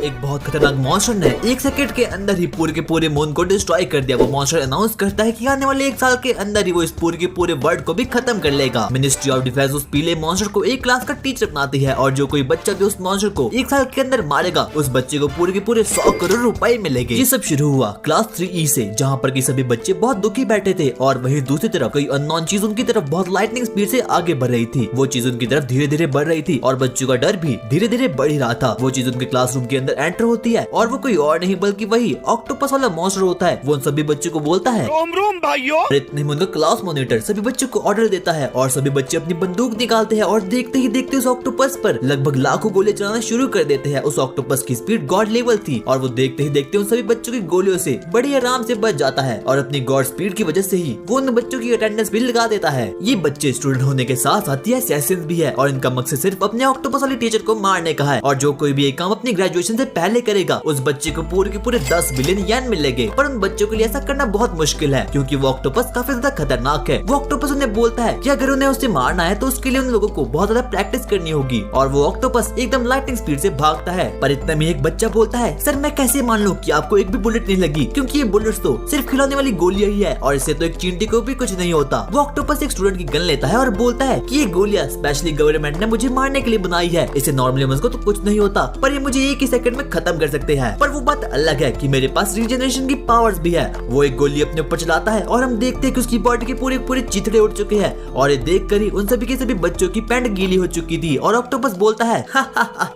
एक बहुत खतरनाक मॉन्स्टर ने एक सेकंड के अंदर ही पूरे के पूरे मून को डिस्ट्रॉय कर दिया। वो मॉन्स्टर अनाउंस करता है कि आने वाले 1 साल के अंदर ही वो इस पूरे के पूरे वर्ल्ड को भी खत्म कर लेगा। मिनिस्ट्री ऑफ डिफेंस उस पीले मॉन्स्टर को एक क्लास का टीचर बनाती है और जो कोई बच्चा भी उस मॉन्स्टर को 1 साल के अंदर मारेगा उस बच्चे को पूरे के पूरे 100 करोड़ रुपए मिलेंगे। ये सब शुरू हुआ क्लास 3E से, जहाँ पर की सभी बच्चे बहुत दुखी बैठे थे और वही दूसरी तरफ कोई अननोन चीज उनकी तरफ बहुत लाइटनिंग स्पीड से आगे बढ़ रही थी। वो चीज उनकी तरफ धीरे धीरे बढ़ रही थी और बच्चों का डर भी धीरे धीरे बढ़ ही रहा था। वो चीज उनके क्लासरूम के अंदर एंटर होती है और वो कोई और नहीं बल्कि वही ऑक्टोपस वाला मॉन्स्टर होता है। वो उन सभी बच्चों को बोलता है रोम भाइयों। इतने में उनका क्लास मॉनिटर सभी बच्चों को ऑर्डर देता है और सभी बच्चे अपनी बंदूक निकालते हैं और देखते ही देखते उस ऑक्टोपस पर लगभग लाखों गोलियां चलाना शुरू कर देते हैं। उस ऑक्टोपस की स्पीड गॉड लेवल थी और वो देखते ही देखते उन सभी बच्चों की गोलियों से बड़ी आराम से बच जाता है और अपनी गॉड स्पीड की वजह से ही वो उन बच्चों की अटेंडेंस भी लगा देता है। ये बच्चे स्टूडेंट होने के साथ साथ ये असैसिन्स भी है और इनका मकसद सिर्फ अपने ऑक्टोपस वाले टीचर को मारने का है और जो कोई भी एक काम अपनी ग्रेजुएशन से पहले करेगा उस बच्चे को पूरे के पूरे 10 बिलियन येन मिलेंगे। पर उन बच्चों के लिए ऐसा करना बहुत मुश्किल है क्योंकि वो ऑक्टोपस काफी ज्यादा खतरनाक है। वो ऑक्टोपस उन्हें बोलता है कि अगर उन्हें उससे मारना है तो उसके लिए उन लोगों को बहुत ज्यादा प्रैक्टिस करनी होगी और वो ऑक्टोपस एकदम लाइटनिंग स्पीड से भागता है। पर इतने में एक बच्चा बोलता है सर मैं कैसे मान लूं कि आपको एक भी बुलेट नहीं लगी, क्योंकि ये बुलेट्स तो सिर्फ खिलौने वाली गोलियां ही है और इससे तो एक चींटी को भी कुछ नहीं होता। वो ऑक्टोपस एक स्टूडेंट की गन लेता है और बोलता है कि ये गोलियां स्पेशली गवर्नमेंट ने मुझे मारने के लिए बनाई है, इससे नॉर्मली को तो कुछ नहीं होता पर ये मुझे 1 ही सेकंड में खत्म कर सकते हैं। पर वो बात अलग है कि मेरे पास रीजनरेशन की पावर्स भी है। वो एक गोली अपने ऊपर चलाता है और हम देखते हैं कि उसकी बॉडी के पूरे पूरे चिथड़े उड़ चुके हैं और ये देख कर ही उन सभी के सभी बच्चों की पैंट गीली हो चुकी थी और ऑक्टोपस बोलता है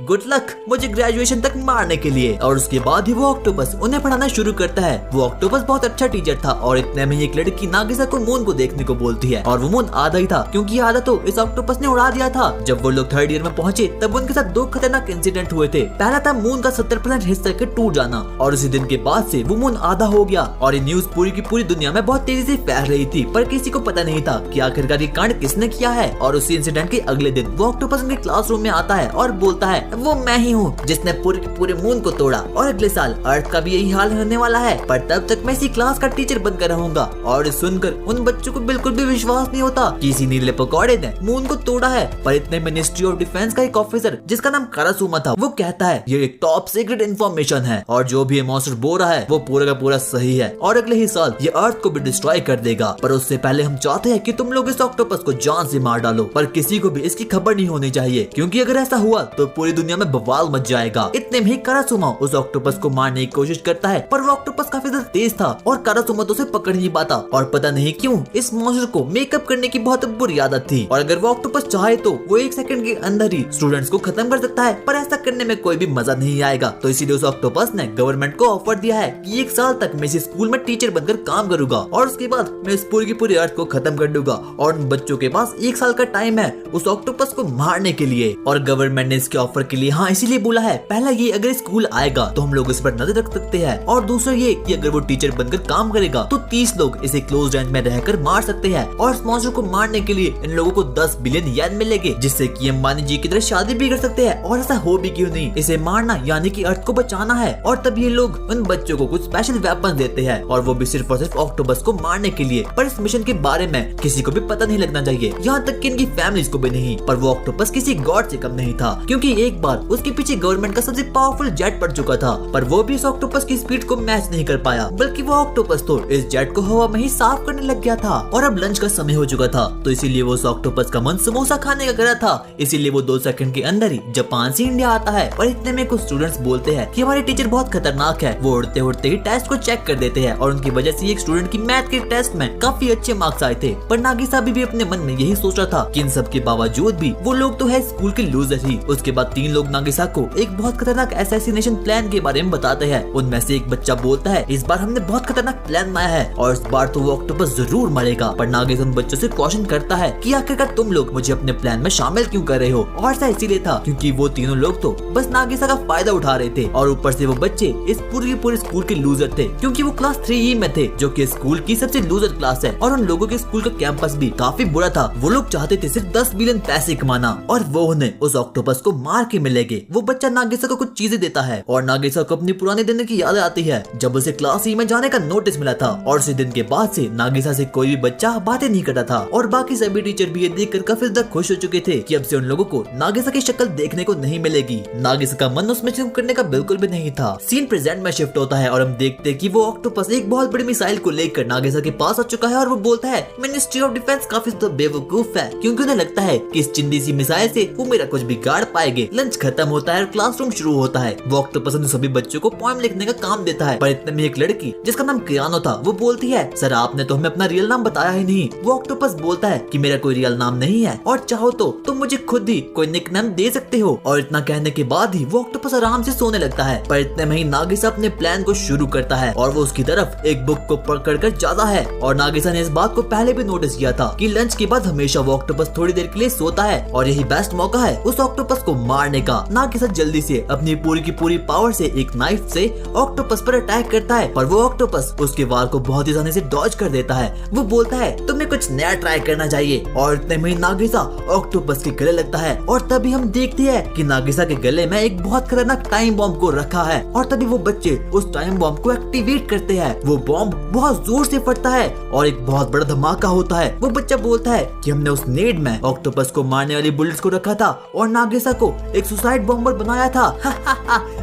गुड लक मुझे ग्रेजुएशन तक मारने के लिए। और उसके बाद ही वो ऑक्टोपस उन्हें पढ़ाना शुरू करता है। वो ऑक्टोपस बहुत अच्छा टीचर था और इतने में एक लड़की नागिसा को मून को देखने को बोलती है और वो मून आधा ही था क्योंकि आधा तो इस ऑक्टोपस ने उड़ा दिया था। जब वो लोग 3rd ईयर में पहुंचे तब उनके साथ 2 खतरनाक इंसिडेंट हुए थे। पहला था मून का 70% हिस्सा के टूट जाना और उसी दिन के बाद से वो मून आधा हो गया और ये न्यूज पूरी की पूरी दुनिया में बहुत तेजी से फैल रही थी पर किसी को पता नहीं था कि आखिरकार ये कांड किसने किया है। और उसी इंसिडेंट के अगले दिन वो ऑक्टोपस उनके क्लासरूम में आता है और बोलता है वो मैं ही हूँ जिसने पूरे के पूरे मून को तोड़ा और अगले साल अर्थ का भी यही हाल होने वाला है पर तब तक मैं इसी क्लास का टीचर बनकर रहूंगा। और सुनकर उन बच्चों को बिल्कुल भी विश्वास नहीं होता कि इसी नीले पकौड़े ने मून को तोड़ा है। पर इतने मिनिस्ट्री ऑफ डिफेंस का एक ऑफिसर जिसका नाम करासुमा था वो कहता है ये एक टॉप सीक्रेट इंफॉर्मेशन है और जो भी मॉन्स्टर बोल रहा है वो पूरा का पूरा सही है और अगले ही साल ये अर्थ को भी डिस्ट्रॉय कर देगा। पर उससे पहले हम चाहते हैं कि तुम लोग इस ऑक्टोपस को जान से मार डालो पर किसी को भी इसकी खबर नहीं होनी चाहिए क्योंकि अगर ऐसा हुआ तो पूरी दुनिया में बवाल मच जाएगा। इतने में ही करासुमा उस ऑक्टोपस को मारने की कोशिश करता है पर वो ऑक्टोपस काफी ज्यादा तेज था और करासुमा तो उसे पकड़ नहीं पाता और पता नहीं क्यों इस मॉन्स्टर को मेकअप करने की बहुत बुरी आदत थी और अगर वो ऑक्टोपस चाहे तो वो 1 सेकंड के अंदर ही स्टूडेंट्स को खत्म कर सकता है पर ऐसा करने में कोई भी मजा नहीं आएगा। तो इसीलिए उस ऑक्टोपस ने गवर्नमेंट को ऑफर दिया है कि 1 साल तक मैं इस स्कूल में टीचर बनकर काम करूंगा और उसके बाद मैं इस पूरी की पूरी अर्थ को खत्म कर दूंगा और उन बच्चों के पास 1 साल का टाइम है उस ऑक्टोपस को मारने के लिए। और गवर्नमेंट ने इसके ऑफर के लिए हाँ इसीलिए बोला है, पहला ये अगर स्कूल आएगा तो हम लोग इस पर नजर रख सकते हैं और दूसरा ये कि अगर वो टीचर बनकर काम करेगा तो 30 लोग इसे क्लोज रेंज में रहकर मार सकते हैं और इस मॉन्स्टर को मारने के लिए इन लोगों को 10 बिलियन येन मिलेंगे जिससे कि अंबानी जी की तरह शादी भी कर सकते हैं। और ऐसा हो भी क्यों नहीं, इसे मारना यानी कि अर्थ को बचाना है। और तब ये लोग उन बच्चों को कुछ स्पेशल वेपन देते हैं और वो भी सिर्फ और सिर्फ ऑक्टोपस को मारने के लिए। पर इस मिशन के बारे में किसी को भी पता नहीं लगना चाहिए, यहाँ तक कि इनकी फैमिलीज को भी नहीं। पर वो ऑक्टोपस किसी गॉड से कम नहीं था क्योंकि एक बार उसके पीछे गवर्नमेंट का सबसे पावरफुल जेट पड़ चुका था पर वो भी इस ऑक्टोपस की स्पीड को मैच नहीं कर पाया, बल्कि वो ऑक्टोपस तो इस जेट को हवा में ही साफ करने लग गया था। और अब लंच का समय हो चुका था तो इसीलिए वो उस ऑक्टोपस का मन समोसा खाने का कर रहा था। इसीलिए वो 2 सेकंड के अंदर ही जापान से इंडिया आता है और इतने में कुछ स्टूडेंट्स बोलते हैं कि हमारे टीचर बहुत खतरनाक है। वो उड़ते उड़ते ही टेस्ट को चेक कर देते हैं और उनकी वजह से एक स्टूडेंट की मैथ के टेस्ट में काफी अच्छे मार्क्स आए थे। पर नागिसा भी अपने मन में यही सोच रहा था कि इन सब के बावजूद भी वो लोग तो है स्कूल के लूजर ही। उसके बाद 3 लोग नागिसा को एक बहुत खतरनाक असैसिनेशन प्लान के बारे में बताते हैं। उनमें से एक बच्चा बोलता है इस बार हमने बहुत खतरनाक प्लान बनाया है और इस बार तो वो ऑक्टोपस जरूर मरेगा। पर नागिसा उन बच्चों से क्वेश्चन करता है कि आखिरकार तुम लोग मुझे अपने प्लान में शामिल क्यों कर रहे हो। और ऐसा इसीलिए था क्योंकि वो तीनों लोग तो बस नागिसा का फायदा उठा रहे थे और ऊपर से वो बच्चे इस पूरे स्कूल के लूजर थे क्योंकि वो क्लास 3E में थे जो कि स्कूल की सबसे लूजर क्लास है। और उन लोगों के स्कूल का कैंपस भी काफी बुरा था। वो लोग चाहते थे सिर्फ 10 बिलियन पैसे कमाना और वो उन्हें उस ऑक्टोपस को मार के मिलेंगे। वो बच्चा नागिसा को कुछ चीजें देता है और नागिसा को अपनी पुराने दिन की याद आती है जब उसे क्लास E में जाने का नोटिस मिला था। और उसी दिन के बाद से नागिसा से कोई भी बच्चा बातें नहीं करता था और बाकी सभी टीचर भी ये देखकर काफी ज्यादा खुश हो चुके थे कि अब से उन लोगों को नागिसा की शक्ल देखने को नहीं मिलेगी। नागिसा का मन उसमें कंज्यूम करने का बिल्कुल भी नहीं था। सीन प्रेजेंट में शिफ्ट होता है और हम देखते हैं कि वो ऑक्टोपस एक बहुत बड़ी मिसाइल को लेकर नागिसा के पास आ चुका है और वो बोलता है मिनिस्ट्री ऑफ डिफेंस काफी तो बेवकूफ है, क्योंकि उन्हें लगता है कि इस चिंदी सी मिसाइल से वो मेरा कुछ बिगाड़ पाएंगे। लंच खत्म होता है और क्लासरूम शुरू होता है। वो ऑक्टोपस उन सभी बच्चों को पोएम लिखने का काम देता है, पर इतने में एक लड़की जिसका नाम कियानो था वो बोलती है सर आपने तो हमें अपना रियल नाम बताया ही नहीं। वो ऑक्टोपस बोलता है कि मेरा कोई रियल नाम नहीं है और चाहो तो तुम मुझे खुद ही कोई निकनेम दे सकते हो। और इतना कहने के बाद ही वो ऑक्टोपस आराम से सोने लगता है। पर इतने में ही नागिसा अपने प्लान को शुरू करता है और वो उसकी तरफ एक बुक को पकड़ कर जाता है। और नागिसा ने इस बात को पहले भी नोटिस किया था कि लंच के बाद हमेशा वो ऑक्टोपस थोड़ी देर के लिए सोता है और यही बेस्ट मौका है उस ऑक्टोपस को मारने का। नागिसा जल्दी से अपनी पूरी की पूरी पावर से एक नाइफ से ऑक्टोपस पर अटैक करता है, पर वो ऑक्टोपस उसके वार को बहुत ही आसानी से डॉज कर देता है। वो बोलता है तुम्हें कुछ नया ट्राई करना चाहिए और इतने में नागिसा ऑक्टोपस के गले लगता है। और तभी हम देखते हैं कि नागिसा के गले में एक बहुत खतरनाक टाइम बॉम्ब को रखा है और तभी वो बच्चे उस टाइम बॉम्ब को एक्टिवेट करते हैं। वो बॉम्ब बहुत जोर से फटता है और एक बहुत बड़ा धमाका होता है। वो बच्चा बोलता है कि हमने उस नेड में ऑक्टोपस को मारने वाली बुलेट्स को रखा था और नागिसा को एक सुसाइड बॉम्बर बनाया था।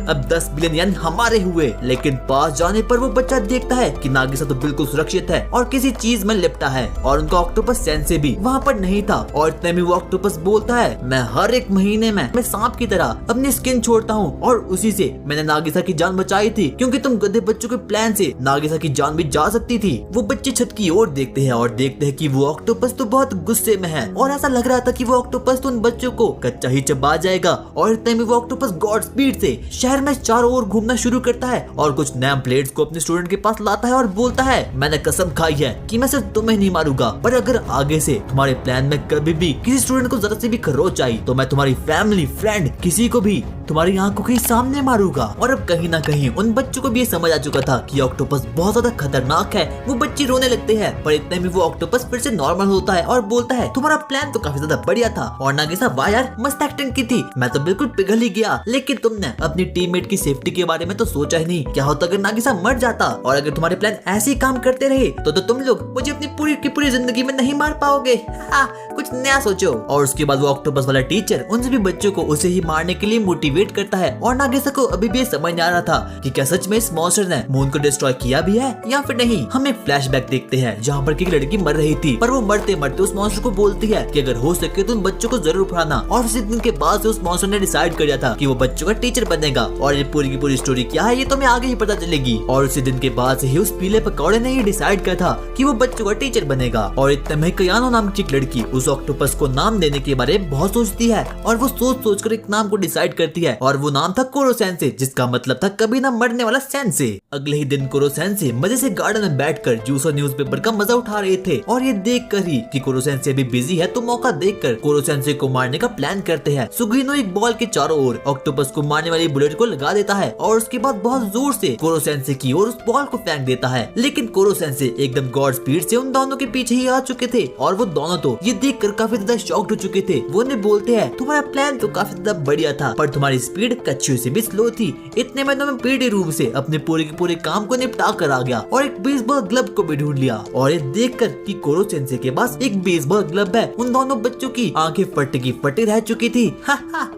अब 10 बिलियन येन हमारे हुए। लेकिन पास जाने पर वो बच्चा देखता है कि नागिसा तो बिल्कुल सुरक्षित है और किसी चीज में लिपटा है और उनका ऑक्टोपस सेंसे भी वहाँ पर नहीं था। और इतने में वो ऑक्टोपस बोलता है मैं हर एक महीने में मैं सांप की तरह अपनी स्किन छोड़ता हूँ और उसी से मैंने नागिसा की जान बचाई थी, क्योंकि तुम गधे बच्चों के प्लान से नागिसा की जान भी जा सकती थी। वो बच्चे छत की ओर देखते हैं और देखते हैं कि वो ऑक्टोपस तो बहुत गुस्से में है और ऐसा लग रहा था कि वो ऑक्टोपस तो उन बच्चों को कच्चा ही चबा जाएगा। और इतने में वो ऑक्टोपस गॉड स्पीड से शहर में चारों ओर घूमना शुरू करता है और कुछ नेम प्लेट्स को अपने स्टूडेंट के पास लाता है और बोलता है मैंने कसम खाई है कि मैं सिर्फ तुम्हें नहीं मारूंगा, पर अगर आगे से तुम्हारे प्लान में कभी भी किसी स्टूडेंट को जरा से भी खरोच आई तो मैं तुम्हारी फैमिली फ्रेंड किसी को भी तुम्हारी आंखों के सामने मारूंगा। और अब कहीं ना कहीं उन बच्चों को भी ये समझ आ चुका था कि ऑक्टोपस बहुत ज्यादा खतरनाक है। वो बच्चे रोने लगते हैं, पर इतने में वो ऑक्टोपस फिर से नॉर्मल होता है और बोलता है तुम्हारा प्लान तो काफी ज्यादा बढ़िया था और नागिसा वाह यार मस्त एक्टिंग की थी, मैं तो बिल्कुल पिघल ही गया, लेकिन तुमने अपनी टीममेट की सेफ्टी के बारे में तो सोचा ही नहीं। क्या होता अगर नागिसा मर जाता? और अगर तुम्हारे प्लान ऐसे ही काम करते रहे तो तुम लोग मुझे अपनी पूरी की पूरी जिंदगी में नहीं मार पाओगे। कुछ नया सोचो। और उसके बाद वो ऑक्टोपस वाला टीचर उन सभी बच्चों को उसे ही मारने के लिए मोटिवेट करता है और नागिसा को अभी भी समझ नहीं आ रहा था कि क्या सच में इस मॉन्स्टर ने मून को डिस्ट्रॉय किया भी है या फिर नहीं। हम एक फ्लैशबैक देखते हैं जहाँ पर एक लड़की मर रही थी, पर वो मरते मरते उस मॉन्स्टर को बोलती है कि अगर हो सके तो उन बच्चों को जरूर पढ़ाना। और उसी दिन के बाद से उस मॉन्स्टर ने डिसाइड कर लिया था कि वो बच्चों का टीचर बनेगा। और ये पूरी की पूरी स्टोरी क्या है ये तो हमें आगे ही पता चलेगी। और उसी दिन के बाद से ही उस पीले पकौड़े ने ये डिसाइड किया था कि वो बच्चों का टीचर बनेगा। और इतने में कियानो नाम की एक लड़की उस ऑक्टोपस को नाम देने के बारे में बहुत सोचती है और वो सोच कर एक नाम को डिसाइड करती है और वो नाम था कोरो सेंसे, जिसका मतलब था कभी ना मरने वाला सेंसे। अगले ही दिन कोरो सेंसे मजे से गार्डन में बैठकर जूस और न्यूज़पेपर का मजा उठा रहे थे और ये देख कर ही कि कोरो सेंसे भी बिजी है तो मौका देखकर कोरो सेंसे को मारने का प्लान करते हैं। सुगिनो एक बॉल के चारों ओर ऑक्टोपस को मारने वाली बुलेट को लगा देता है और उसके बाद बहुत जोर से कोरो सेंसे की ओर उस बॉल को फेंक देता है, लेकिन कोरो सेंसे एकदम गॉड स्पीड से उन दोनों के पीछे ही आ चुके थे और वो दोनों तो ये देख कर काफी ज्यादा शॉक्ड हो चुके थे। वो उन्हें बोलते हैं तुम्हारा प्लान तो काफी ज्यादा बढ़िया था पर तुम्हारी स्पीड कच्चियों से भी स्लो थी। इतने में तो मैं पीडी रूम से अपने पूरे के पूरे काम को निपटा कर आ गया और एक बेसबॉल ग्लव को भी ढूंढ लिया। और ये देखकर कि कोरो सेंसे के पास एक बेसबॉल ग्लव है, उन दोनों बच्चों की आंखें फटी की फटी रह चुकी थी।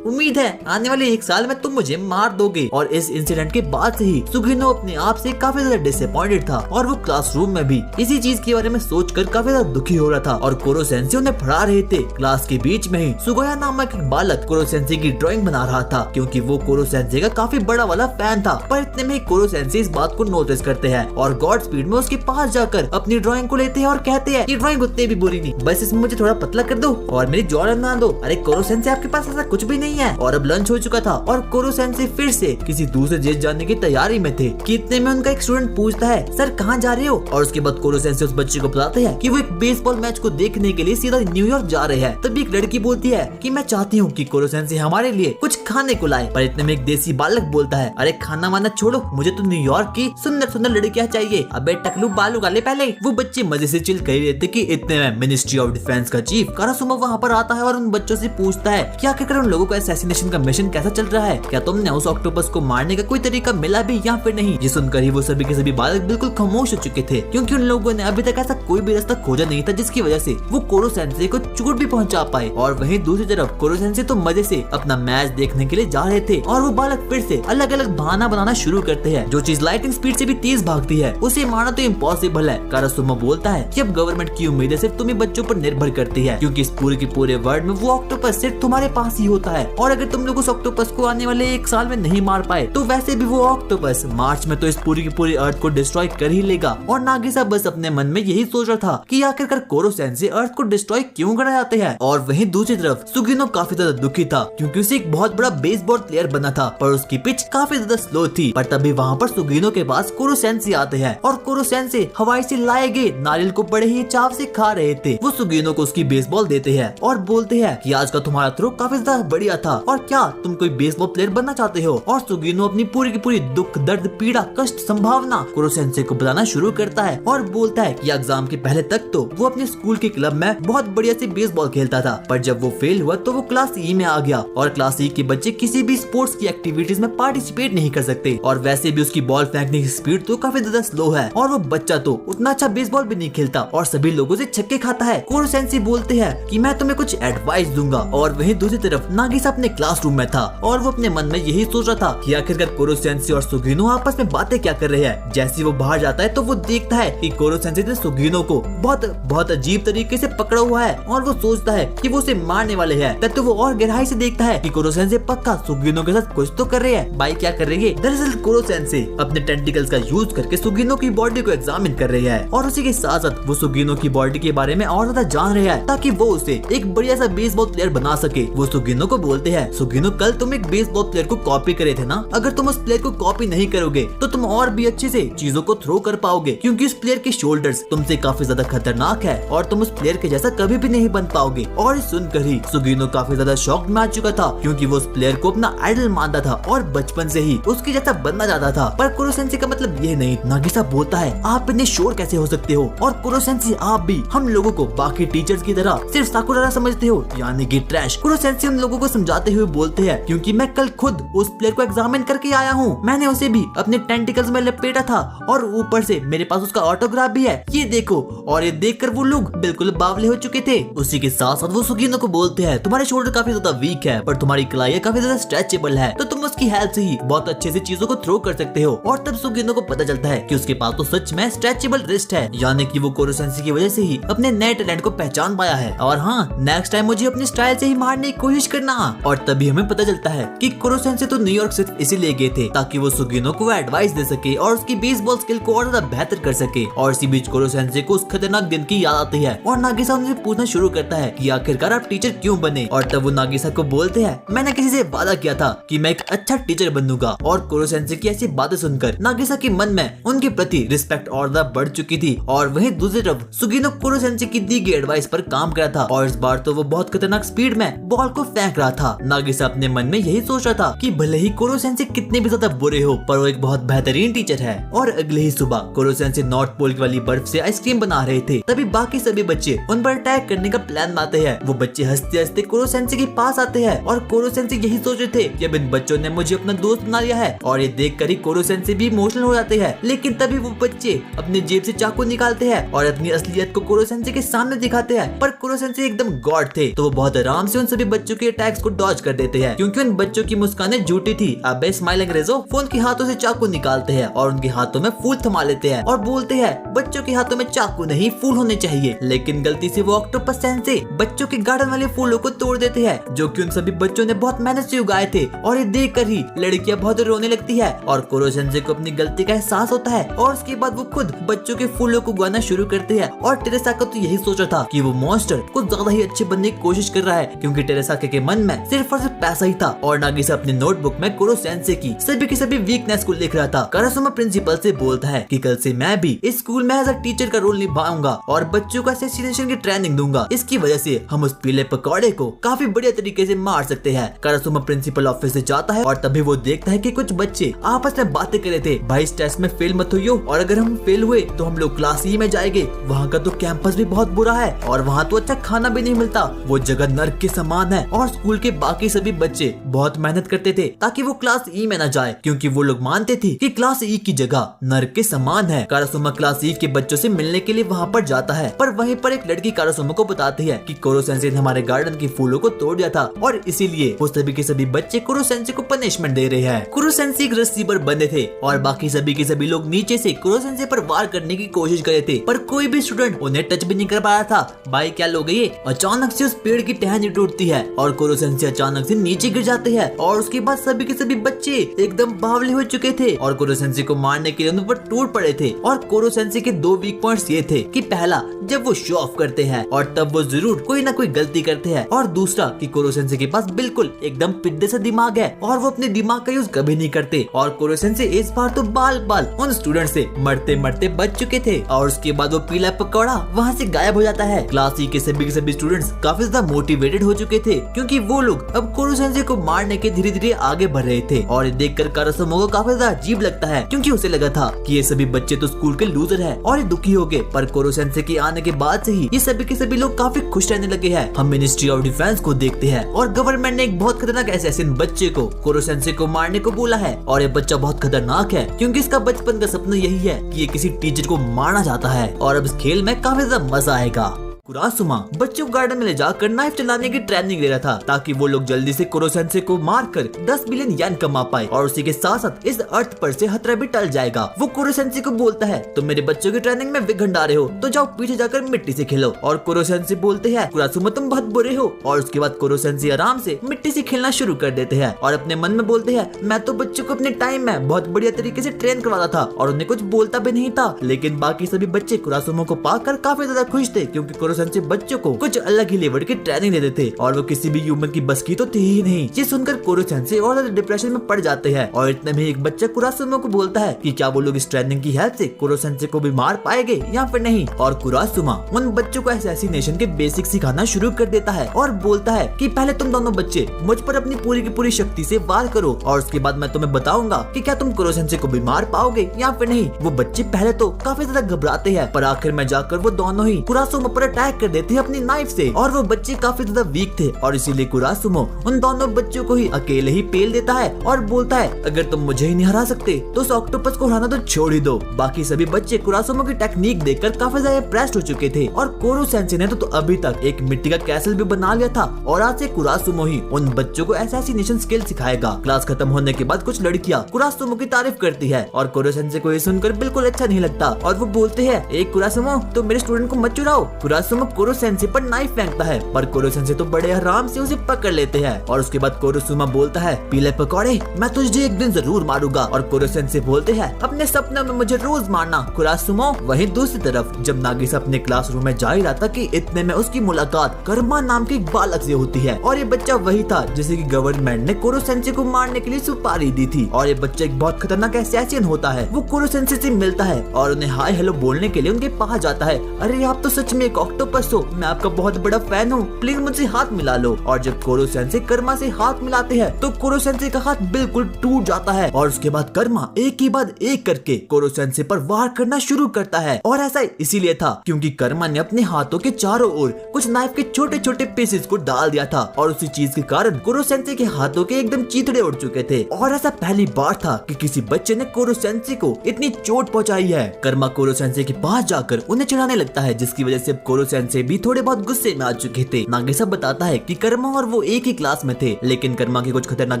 उम्मीद है आने वाले 1 साल में तुम मुझे मार दोगे। और इस इंसिडेंट के बाद से ही सुगिनो अपने आप से काफी ज्यादा डिसअपॉइंटेड था और वो क्लासरूम में भी इसी चीज के बारे में सोचकर काफी ज्यादा दुखी हो रहा था। और कोरो सेंसे उन्हें पढ़ा रहे थे। क्लास के बीच में ही सुगोया नामक एक बालक कोरो सेंसे की ड्राइंग बना रहा था, क्योंकि वो कोरो सेंसे का काफी बड़ा वाला फैन था। पर इतने में कोरो सेंसे इस बात को नोटिस करते हैं और गॉड स्पीड में उसके पास जाकर अपनी ड्राइंग को लेते हैं और कहते हैं ये ड्राइंग उतनी भी बुरी नहीं, बस इसमें मुझे थोड़ा पतला कर दो और मेरी जॉ बना दो। अरे कोरो सेंसे आपके पास ऐसा कुछ भी नहीं है। और अब लंच हो चुका था और कोरो सेंसे फिर से किसी दूसरे देश जाने की तैयारी में थे कि इतने में उनका एक स्टूडेंट पूछता है सर कहाँ जा रहे हो? और उसके बाद कोरो सेंसे उस बच्चे को बताते हैं कि वो एक बेसबॉल मैच को देखने के लिए सीधा न्यूयॉर्क जा रहे हैं। तभी एक लड़की बोलती है कि मैं चाहती हूँ कि कोरो सेंसे हमारे लिए कुछ खाने को लाए। पर इतने में एक देसी बालक बोलता है अरे खाना वाना छोड़ो, मुझे तो न्यूयॉर्क की सुंदर सुंदर लड़कियां चाहिए। अबे टकलू बालू गाले पहले। वो बच्चे मजे से चिल कर रहे थे कि इतने में मिनिस्ट्री ऑफ डिफेंस का चीफ कारासुमा वहाँ पर आता है और उन बच्चों से पूछता है क्या आखिरकार उन लोगों का असैसिनेशन का मिशन कैसा चल रहा है, क्या तुमने उस ऑक्टोपस को मारने का कोई तरीका मिला भी या फिर नहीं। ये सुनकर ही वो सभी के सभी बालक बिल्कुल खामोश हो चुके थे, क्योंकि उन लोगों ने अभी तक ऐसा कोई भी रास्ता खोजा नहीं था जिसकी वजह से वो कोरो सेंसे को चोट भी पहुंचा पाए। और वहीं दूसरी तरफ कोरो सेंसे तो मजे से अपना मैच देखने के लिए जा रहे थे थे और वो बालक फिर से अलग अलग बहाना बनाना शुरू करते हैं। जो चीज लाइटिंग स्पीड से भी तेज भागती है उसे मारना तो इम्पॉसिबल है। कारासुमा बोलता है कि अब गवर्नमेंट की उम्मीदें सिर्फ तुम्ही बच्चों पर निर्भर करती है, क्योंकि इस पूरे के पूरे वर्ल्ड में वो ऑक्टोपस सिर्फ तुम्हारे पास ही होता है, और अगर तुम लोग उस ऑक्टोपस को आने वाले 1 साल में नहीं मार पाए तो वैसे भी वो ऑक्टोपस मार्च में तो इस पूरी की पूरी अर्थ को डिस्ट्रॉय कर ही लेगा। और नागिसा बस अपने मन में यही सोच रहा था कि आखिरकार कोरो-सेंसेई अर्थ को डिस्ट्रॉय क्यों करा जाते हैं। और वहीं दूसरी तरफ सुगिनो काफी ज्यादा दुखी था, क्योंकि उसे एक बहुत बड़ा बेसबॉल प्लेयर बना था पर उसकी पिच काफी ज्यादा स्लो थी। पर तभी वहाँ पर सुगिनो के पास कोरो-सेंसेई आते हैं और कोरो-सेंसेई हवाई से लाए गए नारियल को बड़े ही चाव से खा रहे थे। वो सुगिनो को उसकी बेसबॉल देते हैं और बोलते हैं कि आज का तुम्हारा थ्रो काफी ज्यादा बढ़िया था और क्या तुम कोई बेसबॉल प्लेयर बनना चाहते हो। और सुगिनो अपनी पूरी की पूरी दुख, दर्द, पीड़ा, कष्ट, संभावना कोरो-सेंसेई को बताना शुरू करता है और बोलता है कि एग्जाम के पहले तक तो वो अपने स्कूल के क्लब में बहुत बढ़िया से बेसबॉल खेलता था, पर जब वो फेल हुआ तो वो क्लास ई में आ गया और क्लास ई के बच्चे किसी भी स्पोर्ट्स की एक्टिविटीज में पार्टिसिपेट नहीं कर सकते। और वैसे भी उसकी बॉल फेंकने की स्पीड तो काफी ज्यादा स्लो है और वो बच्चा तो उतना अच्छा बेसबॉल भी नहीं खेलता और सभी लोगों से छक्के खाता है। कोरो-सेंसेई बोलते हैं कि मैं तुम्हें कुछ एडवाइस दूंगा। और वहीं दूसरी तरफ नागिसा अपने क्लासरूम में था और वो अपने मन में यही सोच रहा था कि आखिरकार कोरो-सेंसेई और सुगिनो आपस में बातें क्या कर रहे हैं। जैसे वो बाहर जाता है तो वो देखता है कि कोरो-सेंसेई ने सुगिनो को बहुत अजीब तरीके से पकड़ा हुआ है और वो सोचता है कि वो उसे मारने वाले हैं। तब तो वो और गहराई से देखता है कि कोरो-सेंसेई पक्का सुगिनो के साथ कुछ तो कर रहे हैं। भाई क्या कर रही है? दरअसल कोरो-सेंसेई अपने टेंटिकल्स का यूज करके सुगिनो की बॉडी को एग्जामिन कर रही है और उसी के साथ साथ वो सुगिनो की बॉडी के बारे में और ज्यादा जान रहे हैं ताकि वो उसे एक बढ़िया सा बेसबॉल प्लेयर बना सके। वो सुगिनो को बोलते हैं, सुगिनो कल तुम एक बेसबॉल प्लेयर को कॉपी करे थे ना, अगर तुम उस प्लेयर को कॉपी नहीं करोगे तो तुम और भी अच्छे से चीजों को थ्रो कर पाओगे, क्योंकि उस प्लेयर के शोल्डर्स तुमसे काफी ज्यादा खतरनाक है और तुम उस प्लेयर के जैसा कभी भी नहीं बन पाओगे। और सुनकर ही सुगिनो काफी ज्यादा शॉक में आ चुका था, क्योंकि वो उस प्लेयर को अपना आइडल मानता था और बचपन से ही उसके जैसा बनना चाहता था। पर कोरो-सेंसेई का मतलब ये नहीं। नागिसा बोलता है, आप इतने श्योर कैसे हो सकते हो? और कोरो-सेंसेई आप भी हम लोगों को बाकी टीचर्स की तरह सिर्फ साकुरारा समझते हो, यानी कि ट्रैश। कोरो-सेंसेई उन लोगों को समझाते हुए बोलते हैं, क्योंकि मैं कल खुद उस प्लेयर को एग्जामिन करके आया हूँ, मैंने उसे भी अपने टेंटिकल्स में लपेटा था और ऊपर से मेरे पास उसका ऑटोग्राफ भी है, ये देखो। और ये देखकर वो लोग बिल्कुल बावले हो चुके थे। उसी के साथ साथ वो सुगिनो को बोलते हैं, तुम्हारे शोल्डर काफी ज्यादा वीक है पर तुम्हारी कलाई काफी ज्यादा स्ट्रेचेबल है, तो तुम उसकी हेल्प से ही बहुत अच्छे से चीजों को थ्रो कर सकते हो। और तब सुगिनो को पता चलता है कि उसके पास तो सच में स्ट्रेचेबल रिस्ट है, यानी कि वो कोरो-सेंसेई की वजह से ही अपने नए टैलेंट को पहचान पाया है। और हाँ, नेक्स्ट टाइम मुझे अपनी स्टाइल से ही मारने की कोशिश करना। और तभी हमें पता चलता है कि कोरो-सेंसेई तो न्यूयॉर्क सिर्फ इसीलिए गए थे ताकि वो सुगिनो को एडवाइस दे सके और उसकी बेसबॉल स्किल को और ज्यादा बेहतर कर सके। और इसी बीच कोरो-सेंसेई को उस खतरनाक दिन की याद आती है और नागिसा उनसे पूछना शुरू करता है कि आखिरकार आप टीचर क्यों बने। और तब वो नागिसा को बोलते हैं, मैंने किसी से वादा किया था कि मैं एक अच्छा टीचर बनूंगा। और कोरो-सेंसेई की ऐसी बातें सुनकर नागिसा के मन में उनके प्रति रिस्पेक्ट और ज्यादा बढ़ चुकी थी। और वहीं दूसरी तरफ सुगिनो कोरो-सेंसेई की दी गई एडवाइस पर काम कर रहा था और इस बार तो वो बहुत खतरनाक स्पीड में बॉल को फेंक रहा था। नागिसा अपने मन में यही सोच रहा था कि भले ही कोरो-सेंसेई कितने भी ज्यादा बुरे हो पर वो एक बहुत बेहतरीन टीचर है। और अगले ही सुबह कोरो-सेंसेई नॉर्थ पोल वाली बर्फ से आइसक्रीम बना रहे थे, तभी बाकी सभी बच्चे उन पर अटैक करने का प्लान बनाते हैं। वो बच्चे हंसते हंसते कोरो-सेंसेई के पास आते हैं और कोरो-सेंसेई यही सोच रहे थे कि अब इन बच्चों ने मुझे अपना दोस्त बना लिया है। और ये देखकर ही कोरो-सेंसेई भी इमोशनल हो जाते हैं। लेकिन तभी वो बच्चे अपने जेब से चाकू निकालते हैं और अपनी असलियत को कोरो-सेंसेई के सामने दिखाते हैं। पर कोरो-सेंसेई एकदम गॉड थे, तो वो बहुत आराम से उन सभी बच्चों के अटैक्स को डॉज कर देते हैं, क्योंकि उन बच्चों की मुस्कानें झूठी थी। अबे स्माइल अंग्रेजो, फोन के हाथों से चाकू निकालते हैं और उनके हाथों में फूल थमा लेते हैं और बोलते हैं, बच्चों के हाथों में चाकू नहीं फूल होने चाहिए। लेकिन गलती से वो ऑक्टोपस सेंसेई बच्चों के गार्डन वाले फूलों को तोड़ देते हैं, जो कि उन सभी बच्चों ने बहुत मेहनत से उगाए थे। और ये देखकर ही लड़कियां बहुत रोने लगती है और कोरो-सेंसेई को अपनी गलती का एहसास होता है और उसके बाद वो खुद बच्चों के फूलों को उगाना शुरू करते हैं। और टेरेसा का तो यही सोचा था कि वो मॉन्स्टर कुछ ज्यादा ही अच्छे बनने की कोशिश कर रहा है, क्योंकि टेरेसा के मन में सिर्फ और सिर्फ पैसा ही था। और नागिसा अपने नोटबुक में कोरो-सेंसेई की सभी वीकनेस को लिख रहा था। कारासुमा प्रिंसिपल से बोलता है कि कल से मैं भी इस स्कूल में एज अ टीचर का रोल निभाऊंगा और बच्चों को असैसिनेशन की ट्रेनिंग दूंगा। इसकी वजह से हम उस पीले पकौड़े को काफी बढ़िया तरीके से मार सकते हैं। कारासुमा प्रिंसिपल ऑफिस से जाता है और तभी वो देखता है कि कुछ बच्चे आपस में बातें कर रहे थे, भाई इस टेस्ट में फेल मत होइयो और अगर हम फेल हुए तो हम लोग क्लास ई में जाएंगे, वहाँ का तो कैंपस भी बहुत बुरा है और वहाँ तो अच्छा खाना भी नहीं मिलता, वो जगह नर्क के समान है। और स्कूल के बाकी सभी बच्चे बहुत मेहनत करते थे ताकि वो क्लास ई में न जाए, क्योंकि वो लोग मानते थे कि क्लास ई की जगह नर्क के समान है। कारासुमा क्लास ई के बच्चों से मिलने के लिए वहाँ पर जाता है, पर वहीं पर एक लड़की कारासुमा को बताती है कि कोरो-सेंसेई ने हमारे गार्डन के फूलों को तोड़ दिया था और इसीलिए वो सभी के सभी बच्चे कुरो सेंसे को पनिशमेंट दे रहे हैं। कुरो सेंसे एक रस्सी पर बंधे थे और बाकी सभी के सभी लोग नीचे से कुरो सेंसे पर वार करने की कोशिश कर रहे थे, पर कोई भी स्टूडेंट उन्हें टच भी नहीं कर पा रहा था। भाई क्या लोग ये, अचानक से उस पेड़ की टहनी टूटती है और कुरो सेंसे अचानक से नीचे गिर जाते हैं और उसके बाद सभी के सभी बच्चे एकदम बावले हो चुके थे और कुरो सेंसे को मारने के लिए उन पर टूट पड़े थे। और कुरो सेंसे के दो वीक पॉइंट्स ये थे कि पहला, जब वो शो ऑफ करते हैं और तब वो जरूर कोई ना कोई गलती करते हैं, और दूसरा कि कुरो सेंसे के पास बिल्कुल एकदम पिद्दे सा दिमाग है और वो अपने दिमाग का यूज कभी नहीं करते। और कुरो सेंसे इस बार तो बाल बाल उन स्टूडेंट से मरते मरते बच चुके थे और उसके बाद वो पीला पकौड़ा वहाँ से गायब हो जाता है। क्लास ई के सभी स्टूडेंट्स काफी ज्यादा मोटिवेटेड हो चुके थे क्योंकि वो लोग अब कुरो सेंसे को मारने के धीरे धीरे आगे बढ़ रहे थे। और देखकर कारासुमा को काफी ज्यादा अजीब लगता है क्योंकि उसे लगा था कि ये सभी बच्चे तो स्कूल के लूजर हैं और ये दुखी हो गए, पर कुरो सेंसे के आने के बाद से ही ये सभी के सभी लोग काफी खुश रहने लगे हैं। हम मिनिस्ट्री ऑफ डिफेंस को देखते हैं और गवर्नमेंट ने एक बहुत खतरनाक असैसिन बच्चे को कुरो सेंसे को मारने को बोला है और ये बच्चा बहुत खतरनाक है क्योंकि इसका बचपन का सपना यही है कि ये किसी टीचर को मारना चाहता है। और अब इस खेल में काफी ज्यादा मजा आएगा। कुरासुमा बच्चों को गार्डन में ले जाकर नाइफ चलाने की ट्रेनिंग दे रहा था ताकि वो लोग जल्दी से कुरो सेंसे को मारकर 10 बिलियन येन कमा पाए और उसी के साथ साथ इस अर्थ पर से खतरा भी टल जाएगा। वो कुरो सेंसे को बोलता है, तुम मेरे बच्चों की ट्रेनिंग में विघ्न डाल रहे हो तो जाओ पीछे जाकर मिट्टी से खेलो। और कुरो सेंसे बोलते हैं, कुरासुमा तुम बहुत बुरे हो। और उसके बाद कुरो सेंसे आराम से मिट्टी से खेलना शुरू कर देते हैं और अपने मन में बोलते हैं, मैं तो बच्चों को अपने टाइम में बहुत बढ़िया तरीके से ट्रेन करवाता था और उन्हें कुछ बोलता भी नहीं था। लेकिन बाकी सभी बच्चे कुरासुमा को पाकर काफी ज्यादा खुश थे क्योंकि कुरो सेंसे बच्चों को कुछ अलग ही लेवल की ट्रेनिंग देते थे और वो किसी भी ह्यूमन की बस की तो थी ही नहीं। ये सुनकर कुरो सेंसे और ज्यादा डिप्रेशन में पड़ जाते हैं और इतने में एक बच्चा कुरासुमा को बोलता है कि क्या वो लोग इस ट्रेनिंग की हेल्प से कुरो सेंसे को भी मार पाएंगे या फिर नहीं। और कुरासुमा उन बच्चों को असैसिनेशन के बेसिक सिखाना शुरू कर देता है और बोलता है कि पहले तुम दोनों बच्चे मुझ पर अपनी पूरी की पूरी शक्ति से वार करो और उसके बाद मैं तुम्हें बताऊंगा कि क्या तुम कुरो सेंसे को भी मार पाओगे या फिर नहीं। वो बच्चे पहले तो काफी ज्यादा घबराते हैं पर आखिर में जाकर वो दोनों ही कुरासुमा पर अटैक कर देते हैं अपनी नाइफ से और वो बच्चे काफी ज्यादा वीक थे और इसीलिए कुरासुमा उन दोनों बच्चों को ही अकेले ही पेल देता है और बोलता है, अगर तुम मुझे ही नहीं हरा सकते तो उस ऑक्टोपस को हराना तो छोड़ ही दो। बाकी सभी बच्चे कुरासुमा की टेक्निक देखकर काफी ज्यादा इम्प्रेस्ड हो चुके थे और कुरो सेंसे ने तो अभी तक एक मिट्टी का कैसल भी बना लिया था और आज से कुरासुमा ही उन बच्चों को असैसिनेशन स्किल सिखाएगा। क्लास खत्म होने के बाद कुछ लड़कियां कुरासुमा की तारीफ करती है और कुरो सेंसे को ये सुनकर बिल्कुल अच्छा नहीं लगता और वो बोलते हैं, एक कुरासुमा तो मेरे स्टूडेंट को मत चुराओ। कुरासुमा कुरो सेंसे पर नाइफ फेंकता है पर कुरो सेंसे तो बड़े आराम से उसे पकड़ लेते हैं और उसके बाद कुरासुमा बोलता है, पीले पकौड़े मैं तुझे एक दिन जरूर मारूंगा। और कुरो सेंसे बोलते हैं, अपने सपने में मुझे रोज मारना कुरासुमा। वहीं दूसरी तरफ जब नागिसा अपने क्लासरूम में जा ही रहा था कि इतने में उसकी मुलाकात कर्मा नाम के एक बालक से होती है और ये बच्चा वही था जिसे की गवर्नमेंट ने कुरो सेंसे को मारने के लिए सुपारी दी थी। और ये बच्चा एक बहुत खतरनाक असैसिन होता है। वो कुरो सेंसे से मिलता है और उन्हें हाय हेलो बोलने के लिए उनके पास जाता है। अरे आप तो सच में एक ऑक्टोपस हो, मैं आपका बहुत बड़ा फैन हूँ, प्लीज मुझसे हाथ मिला लो। और जब कुरो सेंसे कर्मा से हाथ मिलाते हैं तो कुरो सेंसे का हाथ बिल्कुल टूट जाता है और उसके बाद कर्मा एक के बाद एक करके कुरो सेंसे पर वार करना शुरू करता है। और ऐसा इसीलिए था क्योंकि कर्मा ने अपने हाथों के चारों ओर कुछ नाइफ के छोटे छोटे पीसेस को डाल दिया था और उसी चीज के कारण कुरो सेंसे के हाथों के एकदम चीथड़े उड़ चुके थे। और ऐसा पहली बार था कि किसी बच्चे ने कुरो सेंसे को इतनी चोट पहुंचाई है। कर्मा कुरो सेंसे के पास जाकर उन्हें चिढ़ाने लगता है जिसकी वजह से कुरो सेंसे भी थोड़े बहुत गुस्से में आ चुके थे। नागिसा बताता है कि कर्मा और वो एक ही क्लास में थे लेकिन कर्मा के कुछ खतरनाक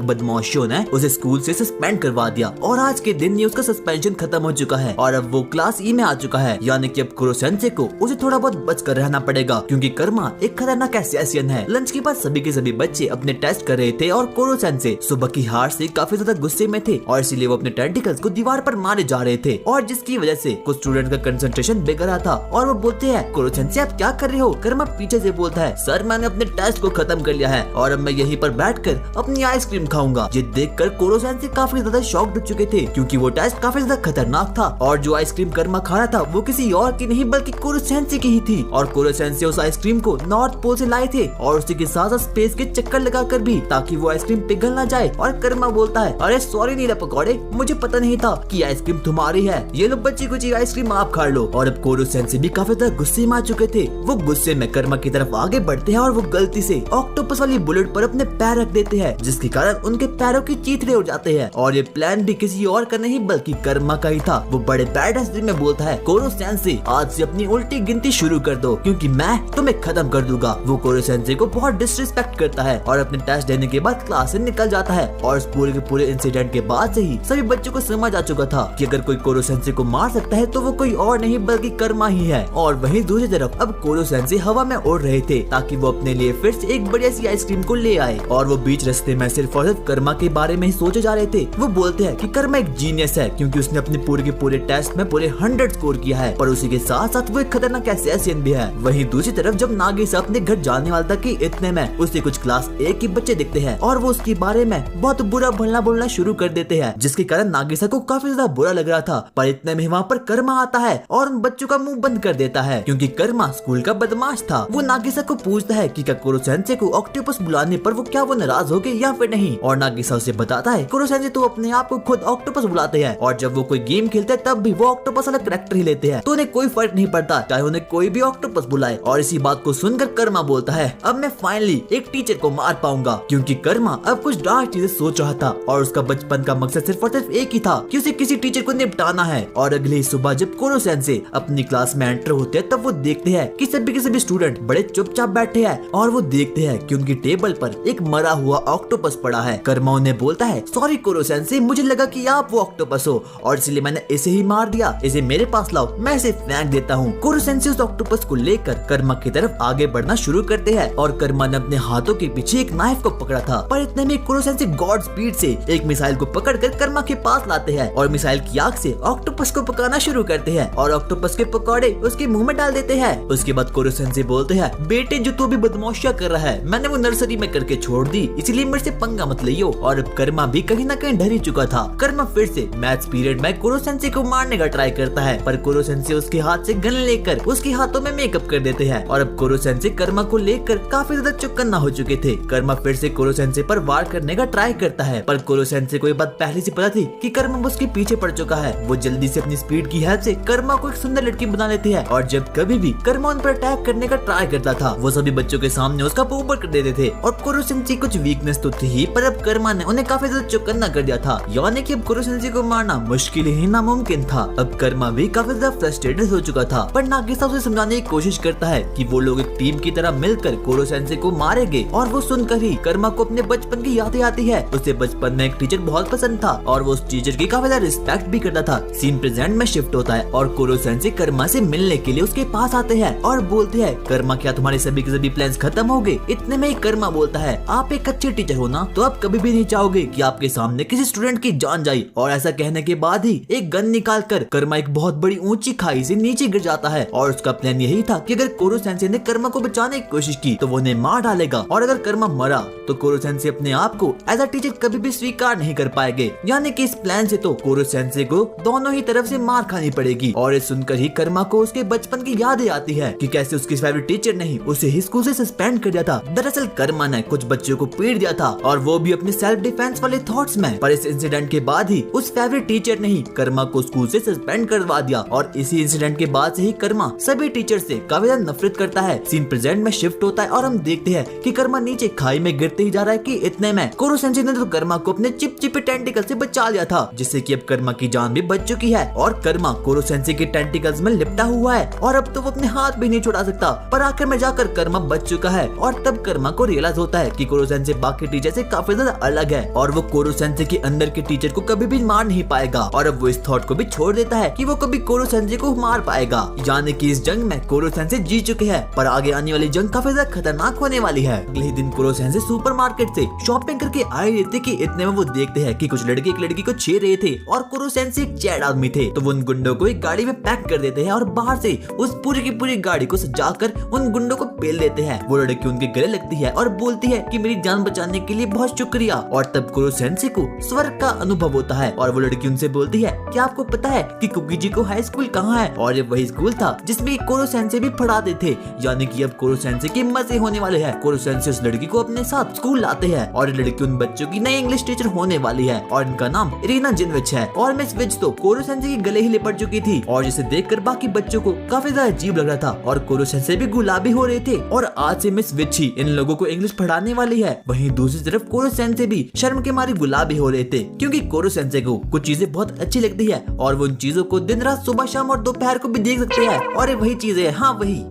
बदमाशों ने उसे स्कूल से सस्पेंड करवा दिया और आज के दिन ये उसका सस्पेंशन खत्म हो चुका है और अब वो क्लास ई में आ चुका है। यानी कि अब कुरो सेंसे को उसे थोड़ा बहुत बच कर रहना पड़ेगा क्योंकि कर्मा एक खतरनाक असैसिन है। लंच के बाद सभी के सभी बच्चे अपने टेस्ट कर रहे थे और कुरो सेंसे सुबह की हार से काफी ज्यादा गुस्से में थे और इसीलिए वो अपने टेंटिकल्स को दीवार पर मारे जा रहे थे और जिसकी वजह से कुछ स्टूडेंट का कंसंट्रेशन बिगड़ रहा था और वो बोलते हैं, कुरो सेंसे आप क्या कर रहे हो। कर्मा पीछे से बोलता है, सर मैंने अपने टेस्ट को खत्म कर लिया है और अब मैं यहीं पर बैठकर अपनी आइसक्रीम खाऊंगा। ये देखकर कुरो सेंसे काफी ज्यादा शॉक्ड हो चुके थे क्योंकि वो टेस्ट काफी ज्यादा खतरनाक था और जो आइसक्रीम कर्मा खा रहा था वो किसी और की नहीं बल्कि कुरो सेंसे की ही थी। और कुरो सेंसे उस आइसक्रीम को नॉर्थ पोल से लाए थे और उसी के साथ स्पेस के चक्कर लगाकर भी ताकि वो आइसक्रीम पिघल ना जाए। और कर्मा बोलता है, अरे सॉरी नीला पकौड़े, मुझे पता नहीं था कि आइसक्रीम तुम्हारी है, ये लो बच्ची कुछ आइसक्रीम आप खा लो। और अब कुरो सेंसे भी काफी ज्यादा गुस्से में आ चुके थे वो गुस्से में कर्मा की तरफ आगे बढ़ते हैं और वो गलती से ऑक्टोपस वाली बुलेट पर अपने पैर रख देते हैं, जिसके कारण उनके पैरों की चीथड़े हो जाते हैं। और ये प्लान भी किसी और का नहीं बल्कि कर्मा का ही था। वो बड़े बैडनेस में बोलता है, कोरो सेंसे आज से अपनी उल्टी गिनती शुरू कर दो क्योंकि मैं तुम्हें खत्म कर दूंगा। वो कोरो सेंसे को बहुत डिसरिस्पेक्ट करता है और अपने टेस्ट देने के बाद क्लास से निकल जाता है। और इस पूरे के पूरे इंसिडेंट के बाद से ही सभी बच्चों को समझ आ चुका था कि अगर कोई कोरो सेंसे को मार सकता है तो वो कोई और नहीं बल्कि कर्मा ही है। और वहीं दूसरी तरफ अब कोरो सेंसे हवा में उड़ रहे थे ताकि वो अपने लिए फिर से एक बढ़िया सी आइसक्रीम को ले आए। और वो बीच रास्ते में सिर्फ और सिर्फ कर्मा के बारे में ही सोचे जा रहे थे। वो बोलते हैं कि कर्मा एक जीनियस है क्योंकि उसने अपने पूरे के पूरे टेस्ट में पूरे 100 स्कोर किया है, पर उसी के साथ साथ वो एक खतरनाक असैसिन भी है। वहीं दूसरी तरफ जब नागिसा अपने घर जाने वाला था कि इतने में उसे कुछ क्लास 1 के बच्चे दिखते हैं और वो उसके बारे में बहुत बुरा भलना बोलना शुरू कर देते हैं, जिसके कारण नागिसा को काफी ज्यादा बुरा लग रहा था। पर इतने में वहाँ पर कर्मा आता है और उन बच्चों का मुंह बंद कर देता है क्योंकि कर्मा स्कूल का बदमाश था। वो नागिसा को पूछता है कि क्या कोरो सेंसे को ऑक्टोपस बुलाने पर वो क्या वो नाराज हो गए या फिर नहीं। और नागिसा उसे बताता है, कोरो सेंसे तो अपने आप को खुद ऑक्टोपस बुलाते हैं और जब वो कोई गेम खेलते हैं तब भी वो ऑक्टोपस वाला कैरेक्टर ही लेते हैं, तो उन्हें कोई फर्क नहीं पड़ता चाहे उन्हें कोई भी ऑक्टोपस बुलाए। और इसी बात को सुनकर कर्मा बोलता है, अब मैं फाइनली एक टीचर को मार पाऊंगा क्योंकि कर्मा अब कुछ डार्क चीजें सोच रहा था और उसका बचपन का मकसद सिर्फ और सिर्फ एक ही था कि उसे किसी टीचर को निपटाना है। और अगली सुबह जब कोरो सेंसे अपनी क्लास में एंटर होते हैं तब वो देखते हैं कि सभी के सभी स्टूडेंट बड़े चुपचाप बैठे हैं और वो देखते हैं कि उनकी टेबल पर एक मरा हुआ ऑक्टोपस पड़ा है। कर्मा उन्हें बोलता है, सॉरी कोरो सेंसे, मुझे लगा कि आप वो ऑक्टोपस हो और इसलिए मैंने इसे ही मार दिया, इसे मेरे पास लाओ, मैं इसे फेंक देता हूँ। कोरो सेंसे उस ऑक्टोपस को लेकर कर्मा की तरफ आगे बढ़ना शुरू करते हैं और कर्मा ने अपने हाथों के पीछे एक नाइफ को पकड़ा था, पर इतने में कोरो सेंसे गॉड स्पीड से एक मिसाइल को पकड़कर कर्मा के पास लाते हैं और मिसाइल की आग से ऑक्टोपस को पकाना शुरू करते हैं और ऑक्टोपस के पकौड़े उसके मुंह में डाल देते हैं। उसके बाद कोरो सेंसे बोलते हैं, बेटे जो तू अभी बदमाशियां कर रहा है मैंने वो नर्सरी में करके छोड़ दी, इसलिए मेरे से पंगा मत लियो। और अब कर्मा भी कहीं ना कहीं डर ही चुका था। कर्मा फिर से मैथ्स पीरियड में कोरो सेंसे को मारने का ट्राई करता है, पर कोरो सेंसे उसके हाथ से गन लेकर उसके हाथों में मेकअप कर देते हैं। और अब कोरो सेंसे कर्मा को लेकर काफी ज्यादा चौकन्ना हो चुके थे। कर्मा फिर से कोरो सेंसे पर वार करने का ट्राई करता है, पर कोरो सेंसे को ये बात पहले से पता थी कि कर्मा उसके पीछे पड़ चुका है। वो जल्दी से अपनी स्पीड की हेल्प से कर्मा को एक सुंदर लड़की बना लेती है और जब कभी भी कर्मा उन पर अटैक करने का ट्राई करता था वो सभी बच्चों के सामने उसका ऊपर कर देते थे। और कोरो सेंसे कुछ वीकनेस तो थी ही, पर अब कर्मा ने उन्हें काफी ज्यादा चौकन्ना कर दिया था, यानी कि अब कोरो सेंसे को मारना मुश्किल ही नामुमकिन था। अब कर्मा भी काफी ज्यादा फ्रस्ट्रेटेड हो चुका था, पर नागिसा उसे समझाने की कोशिश करता है कि वो लोग एक टीम की तरह मिलकर कोरो सेंसे को मारेंगे। और वो सुनकर ही कर्मा को अपने बचपन की यादें आती है। उसे बचपन में एक टीचर बहुत पसंद था और वो उस टीचर की काफी ज्यादा रिस्पेक्ट भी करता था। सीन प्रेजेंट में शिफ्ट होता है और कोरो सेंसे कर्मा से मिलने के लिए उसके पास आते हैं और बोलते हैं, कर्मा क्या तुम्हारे सभी के सभी प्लान्स खत्म हो गए? इतने में ही कर्मा बोलता है, आप एक अच्छे टीचर हो ना, तो आप कभी भी नहीं चाहोगे कि आपके सामने किसी स्टूडेंट की जान जाए। और ऐसा कहने के बाद ही एक गन निकाल कर कर्मा एक बहुत बड़ी ऊंची खाई से नीचे गिर जाता है। और उसका प्लान यही था कि अगर कोरो सेंसे ने कर्मा को बचाने की कोशिश की तो वो उन्हें मार डालेगा और अगर कर्मा मरा तो कोरो सेंसे अपने आप को एज अ टीचर कभी भी स्वीकार नहीं कर पाएंगे। यानी कि इस प्लान से तो कोरो सेंसे को दोनों ही तरफ से मार खानी पड़ेगी। और ये सुनकर ही कर्मा को उसके बचपन की यादें आती है कि कैसे उसकी फेवरेट टीचर ने उसे ही स्कूल से सस्पेंड कर दिया था। दरअसल कर्मा ने कुछ बच्चों को पीट दिया था और वो भी अपने सेल्फ डिफेंस वाले थॉट्स में। पर इस इंसिडेंट के बाद ही उस फेवरेट टीचर ने ही कर्मा को स्कूल से सस्पेंड करवा दिया और इसी इंसिडेंट के बाद से ही कर्मा सभी टीचर से काफी ज्यादा नफरत करता है। सीन प्रेजेंट में शिफ्ट होता है और हम देखते हैं कि कर्मा नीचे खाई में गिरते ही जा रहा है कि इतने में कोरो सेंसे ने तो कर्मा को अपने चिपचिपे टेंटिकल से बचा लिया था, जिससे कि अब कर्मा की जान भी बच चुकी है। और कर्मा कोरो सेंसे के टेंटिकल्स में लिपटा हुआ है और अब तो वो अपने हाथ भी नहीं छुड़ा सकता। पर आखिर में जाकर कर्मा बच चुका है और तब कर्मा को रियलाइज होता है कि कोरो सेंसे बाकी टीचर से काफी ज्यादा अलग है और वो कोरो सेंसे के अंदर के टीचर को कभी भी मार नहीं पाएगा। और अब वो इस थॉट को भी छोड़ देता है कि वो कभी कोरो सेंसे को मार पाएगा। यानी कि इस जंग में कोरो सेंसे जीत चुके हैं, पर आगे आने वाली जंग काफी ज्यादा खतरनाक होने वाली है। अगले दिन कोरो सेंसे सुपरमार्केट से शॉपिंग करके आए रहते कि इतने में वो देखते हैं कि कुछ लड़के एक लड़की को छेड़ रहे थे और कोरो सेंसे एक चैड आदमी थे, तो वो उन गुंडों को एक गाड़ी में पैक कर देते हैं और बाहर से उस पूरी की पूरी गाड़ी को सजाकर उन गुंडों को पेल देते हैं। वो लड़की उनके गले लगती है और बोलती है कि मेरी जान बचाने के लिए बहुत शुक्रिया। और तब कोरो सेंसे को स्वर्ग का अनुभव होता है और वो लड़की उनसे बोलती है कि आपको पता है कि कुकी जी को हाई स्कूल कहाँ है? और ये वही स्कूल था जिसमें कोरो सेंसे भी पढ़ाते थे। यानी कि अब कोरो सेंसे के मजे होने वाले हैं। कोरो सेंसे उस लड़की को अपने साथ स्कूल लाते हैं और ये लड़की उन बच्चों की नई इंग्लिश टीचर होने वाली है और इनका नाम इरीना जिनविच है। और मिस विच तो कोरो सेंसे के गले ही लिपट चुकी थी और जिसे देखकर बाकी बच्चों को काफी ज्यादा अजीब लग रहा था। और कोरो सेंसे भी गुलाबी हो रहे थे और आज से मिस विच ही इन लोगों को इंग्लिश पढ़ाने वाली है। वहीं दूसरी तरफ कोरो सेंसे भी शर्म के मारे गुलाबी हो रहे थे क्योंकि कोरो सेंसे को कुछ चीजें बहुत अच्छी लगती है और वो उन चीजों को दिन रात सुबह शाम और दोपहर को भी देख सकते हैं और ये वही चीजें, हाँ वही।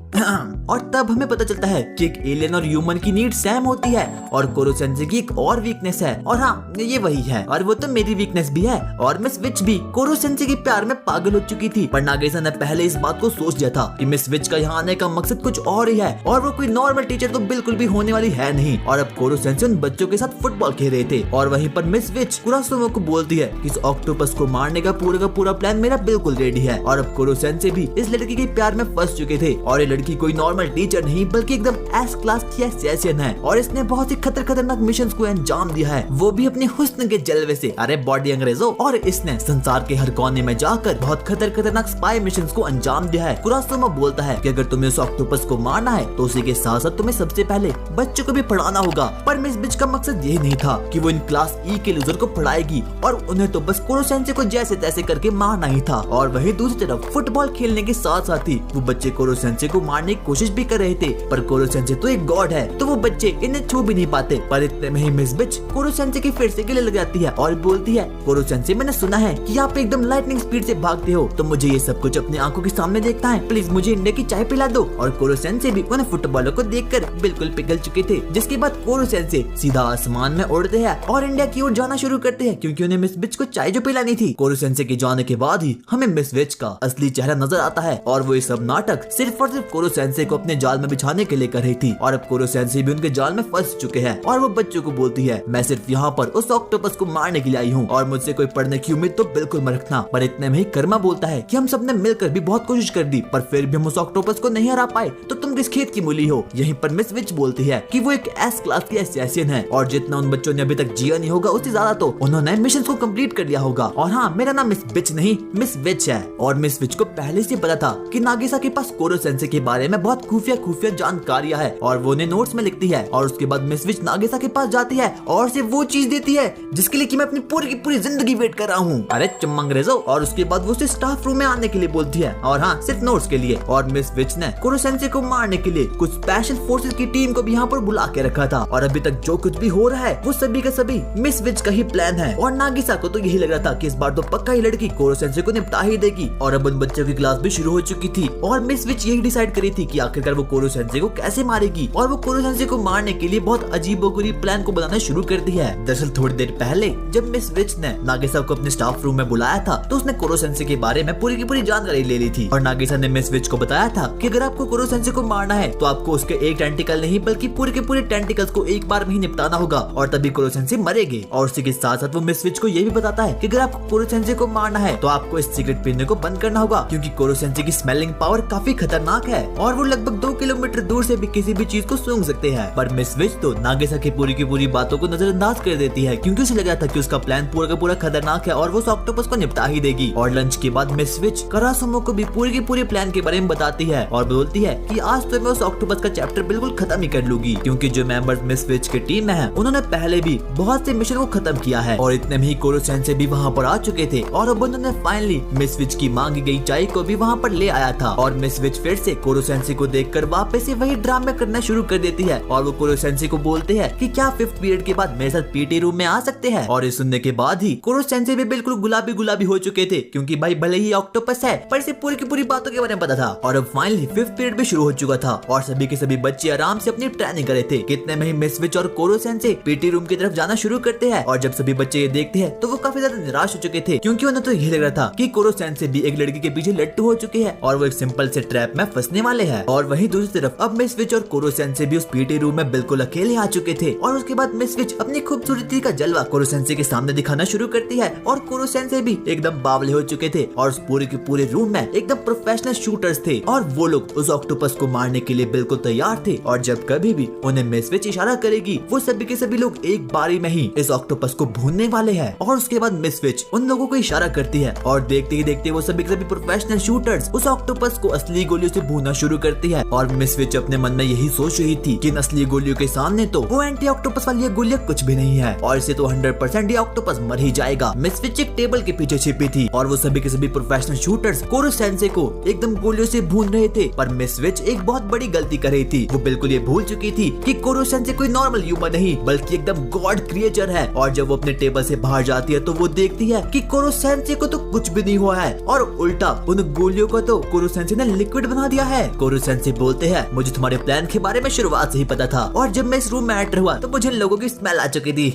और तब हमें पता चलता है कि एक एलियन और ह्यूमन की नीड सेम होती है और कोरो सेंसे की एक और वीकनेस है और हाँ ये वही है और वो तो मेरी वीकनेस भी है। और मिस विच भी कोरो सेंसे के प्यार में पागल हो चुकी थी पर नागिसा ने पहले इस बात को सोच लिया था कि मिस विच का यहाँ आने का मकसद कुछ और ही है और वो कोई नॉर्मल टीचर तो बिल्कुल भी होने वाली है नहीं। और अब कोरो सेंसे उन बच्चों के साथ फुटबॉल खेल रहे थे और वहीं पर मिस विच कुरासुमा को बोलती है कि इस ऑक्टोपस को मारने का पूरा प्लान मेरा बिल्कुल रेडी है। और अब कोरो सेंसे भी इस लड़की के प्यार में फंस चुके थे और ये लड़की कोई नॉर्मल टीचर नहीं बल्कि एकदम एस क्लास की असैसिन है और इसने बहुत ही खतरनाक मिशंस को अंजाम दिया है, वो भी अपने हुस्न के जलवे से। अरे बॉडी अंग्रेजों, और इसने संसार के हर कोने में जाकर बहुत खतरनाक स्पाई मिशंस को अंजाम दिया है। कुरासुमा बोलता है कि अगर तुम्हें उस ऑक्टोपस को मारना है तो उसी के साथ साथ तुम्हें सबसे पहले बच्चों को भी पढ़ाना होगा। पर मिस विच का मकसद ये नहीं था कि वो इन क्लास ई के लूजर को पढ़ाएगी और उन्हें तो बस कोरो सेंसे को जैसे तैसे करके मारना ही था। और वहीं दूसरी तरफ फुटबॉल खेलने के साथ साथ ही वो बच्चे कोरो सेंसे को मारने की कोशिश भी कर रहे थे पर कोरो सेंसे तो एक गॉड है तो वो बच्चे इन्हें छू भी नहीं पाते। पर इतने में ही मिस विच कोरो सेंसे की फिर से गले लग जाती है और बोलती है, कोरो सेंसे मैंने सुना है कि आप एकदम लाइटनिंग स्पीड से भागते हो तो मुझे ये सब कुछ अपनी आंखों के सामने देखता है, प्लीज मुझे इंडिया की चाय पिला दो। और कोरो सेंसे भी उन्हें फुटबॉलर को देखकर बिल्कुल पिघल चुके थे जिसके बाद कोरो सेंसे सीधा आसमान में उड़ते हैं और इंडिया की ओर जाना शुरू करते हैं क्योंकि उन्हें मिस विच को चाय जो पिलानी थी। कोरो सेंसे के जाने के बाद ही हमें मिस विच का असली चेहरा नजर आता है और वो ये सब नाटक सिर्फ और सिर्फ कोरो सेंसे को अपने जाल में बिछाने के लिए कर रही थी। और अब कोरो सेंसे भी उनके जाल में फंस चुके हैं और वो बच्चों को बोलती है, मैं सिर्फ यहाँ पर उस ऑक्टोपस को मारने के लिए आई हूँ और मुझसे कोई पढ़ने की उम्मीद तो बिल्कुल मत रखना। पर इतने में ही कर्मा बोलता है कि हम सबने मिलकर भी बहुत कोशिश कर दी पर फिर भी हम उस ऑक्टोपस को नहीं हरा पाए तो तुम किस खेत की मूली हो। यहीं पर मिस विच बोलती है कि वो एक एस क्लास की असैसिन है और जितना उन बच्चों ने अभी तक जिया नहीं होगा उससे ज्यादा तो उन्होंने मिशन को कंप्लीट कर लिया होगा। और हाँ, मेरा नाम मिस विच नहीं मिस विच है। और मिस विच को पहले से पता था कि नागिसा के पास कोरो सेंसे के बारे में बहुत खुफिया जानकारियां है और वो उन्हें नोट्स में लिखती है। और उसके बाद मिस विच नागिसा के पास जाती है और उसे वो चीज देती है जिसके लिए कि मैं अपनी पूरी की पूरी जिंदगी वेट कर रहा हूँ। अरे चम्मा अंग्रेजों। और उसके बाद वो उसे स्टाफ रूम में आने के लिए बोलती है और हाँ, सिर्फ नोट्स के लिए। और मिस विच ने कोरो सेंसे को मारने के लिए कुछ स्पेशल फोर्सेस की टीम को भी यहाँ पर बुला के रखा था और अभी तक जो कुछ भी हो रहा है वो सभी का सभी मिस विच का ही प्लान है। और नागिसा को तो यही लग रहा था कि इस बार तो पक्का ही लड़की कोरो सेंसे को निपटा ही देगी। और अब उन बच्चों की क्लास भी शुरू हो चुकी थी और मिस विच यही डिसाइड करी थी कि आखिरकार वो कोरो सेंसे को कैसे मारेगी। और वो कोरो सेंसे को मारने के लिए बहुत अजीबोगरीब प्लान को बनाना शुरू कर दिया है। दरअसल थोड़ी देर पहले जब मिस विच ने नागिसा को अपने स्टाफ रूम में बुलाया था तो उसने कोरो सेंसे के बारे में पूरी की पूरी जानकारी ले ली थी। और नागिसा ने मिस विच को बताया था कि अगर आपको कोरो सेंसे को मारना है तो आपको उसके एक टेंटिकल नहीं बल्कि पूरे के पूरे टेंटिकल्स को एक बार में ही निपटाना होगा और तभी कोरो सेंसे मरेगी। और उसी के साथ साथ वो मिस विच को ये भी बताता है कि अगर आपको कोरो सेंसे को मारना है तो आपको इस सिगरेट पीने को बंद करना होगा क्योंकि कोरो सेंसे की स्मेलिंग पावर काफी खतरनाक है और वो लगभग 2 किलोमीटर दूर से भी किसी भी चीज को सूंघ सकते हैं। पर मिस विच तो नागिसा की पूरी बातों को नजरअंदाज कर देती है क्योंकि उसे लगा था कि उसका प्लान पूरा का पूरा खतरनाक है और वो उस ऑक्टोपस को निपटा ही देगी। और लंच के बाद मिस विच कुरासुमा को भी पूरे के पूरे प्लान के बारे में बताती है और बोलती है कि आज तो मैं उस ऑक्टोपस का चैप्टर बिल्कुल खत्म ही कर लूंगी क्योंकि जो मेंबर्स मिस विच के टीम में हैं उन्होंने पहले भी बहुत से मिशन को खत्म किया है। और इतने में ही कोरो सेंसे भी वहाँ पर आ चुके थे और अब उन्होंने फाइनली मिस विच की मांगी गई चाय को भी वहाँ पर ले आया था। और मिस विच फिर से कोरो सेंसे को देखकर वापस से वही ड्रामे करना शुरू कर देती है और वो कोरो सेंसे को बोलते हैं कि क्या 5th पीरियड के बाद मेरे साथ पीटी रूम में आ सकते हैं। और ये सुनने के बाद ही कोरो सेंसे भी बिल्कुल गुलाबी हो चुके थे क्योंकि भाई भले ही ऑक्टोपस है पर इसे पूरी की पूरी बातों के बारे में पता था। और अब फाइनली 5th पीरियड भी शुरू हो चुका था और सभी के सभी बच्चे आराम से अपनी ट्रेनिंग कर रहे थे। कितने में ही मिस विच और कोरो सेंसे पीटी रूम की तरफ जाना शुरू करते हैं और जब सभी बच्चे ये देखते हैं तो वो काफी ज्यादा निराश हो चुके थे क्योंकि उन्हें तो यही लग रहा था कि कोरो सेंसे भी एक लड़की के पीछे लट्टू हो चुके हैं और वो एक सिंपल से ट्रैप में फंसने वाले हैं। और वहीं दूसरी तरफ अब मिस विच और कोरो सेंसे भी उस पीटी रूम में बिल्कुल अकेले आ चुके थे और उसके बाद मिस विच अपनी खूबसूरती का जलवा कोरो सेंसे के सामने दिखाना शुरू करती है और कोरो सेंसे भी एकदम बावले हो चुके थे और उस पूरे के पूरे रूम में एकदम प्रोफेशनल शूटर्स थे और वो लोग उस ऑक्टोपस को मारने के लिए बिल्कुल तैयार थे। और जब कभी भी उन्हें मिस विच इशारा करेगी वो सभी के सभी लोग एक बारी में ही इस ऑक्टोपस को भूनने वाले हैं। और उसके बाद मिस विच उन लोगों को इशारा करती है और देखते ही देखते वो सभी के सभी प्रोफेशनल शूटर्स उस ऑक्टोपस को असली गोलियों से भूनना शुरू करती है। और मिस विच अपने मन में यही सोच रही थी कि इन असली गोलियों के सामने तो वो एंटी ऑक्टोपस वाली गोलियां कुछ भी नहीं है और इसे तो 100% ये ऑक्टोपस मर ही जाएगा। मिस विच एक टेबल के पीछे छिपी थी और वो सभी के सभी प्रोफेशनल शूटर्स कोरो सेंसे को एकदम गोलियों से भून रहे थे, पर मिस विच एक बहुत बड़ी गलती कर रही थी। वो बिल्कुल ये भूल चुकी थी कि कोरोसेंसे कोई नॉर्मल ह्यूमन नहीं बल्कि एकदम गॉड क्रिएचर है। और जब वो अपने टेबल से बाहर जाती है तो वो देखती है कि कोरोसेंसे को तो कुछ भी नहीं हुआ है और उल्टा उन गोलियों को तो कोरोसेंसे ने लिक्विड बना दिया है। कोरोसेंसे बोलते हैं, मुझे तुम्हारे प्लान के बारे में शुरुआत से ही पता था और जब मैं इस रूम में एंटर हुआ तो मुझे लोगों की स्मेल आ चुकी थी।